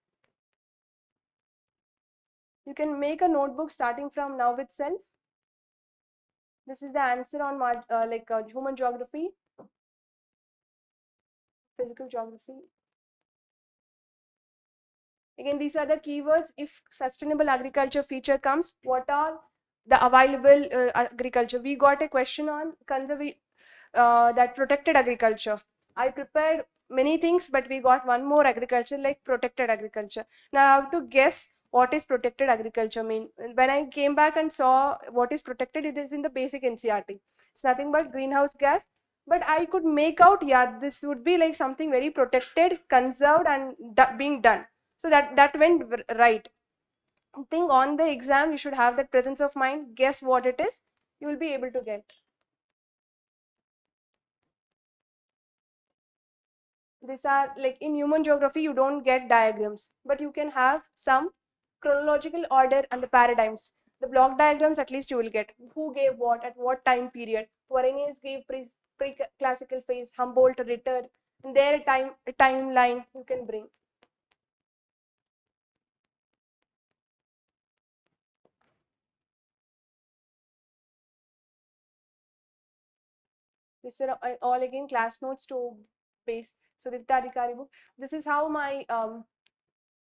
You can make a notebook starting from now itself. This is the answer on human geography, physical geography. Again, these are the keywords. If sustainable agriculture feature comes, what are the available agriculture? We got a question on that protected agriculture. I prepared many things, but we got one more agriculture like protected agriculture. Now I have to guess what is protected agriculture mean. When I came back and saw what is protected, it is in the basic NCERT. It's nothing but greenhouse gas. But I could make out, yeah, this would be like something very protected, conserved, and being done. So that went right. I think on the exam you should have that presence of mind. Guess what it is. You will be able to get. These are like in human geography, you don't get diagrams, but you can have some chronological order and the paradigms. The block diagrams at least you will get. Who gave what at what time period? Varenes gave pre-classical phase, Humboldt, Ritter, their timeline you can bring. These are all again class notes to base. So Divta Adhikari book. This is how my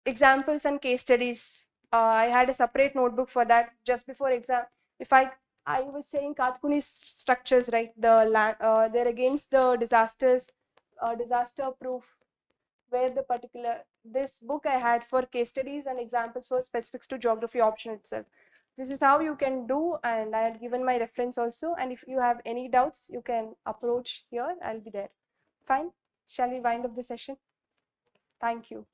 examples and case studies. I had a separate notebook for that just before exam. If I was saying Katkuni structures, right? They're against the disasters, disaster proof. Where the particular this book I had for case studies and examples for specifics to geography option itself. This is how you can do, and I had given my reference also. And if you have any doubts, you can approach here. I'll be there. Fine. Shall we wind up the session? Thank you.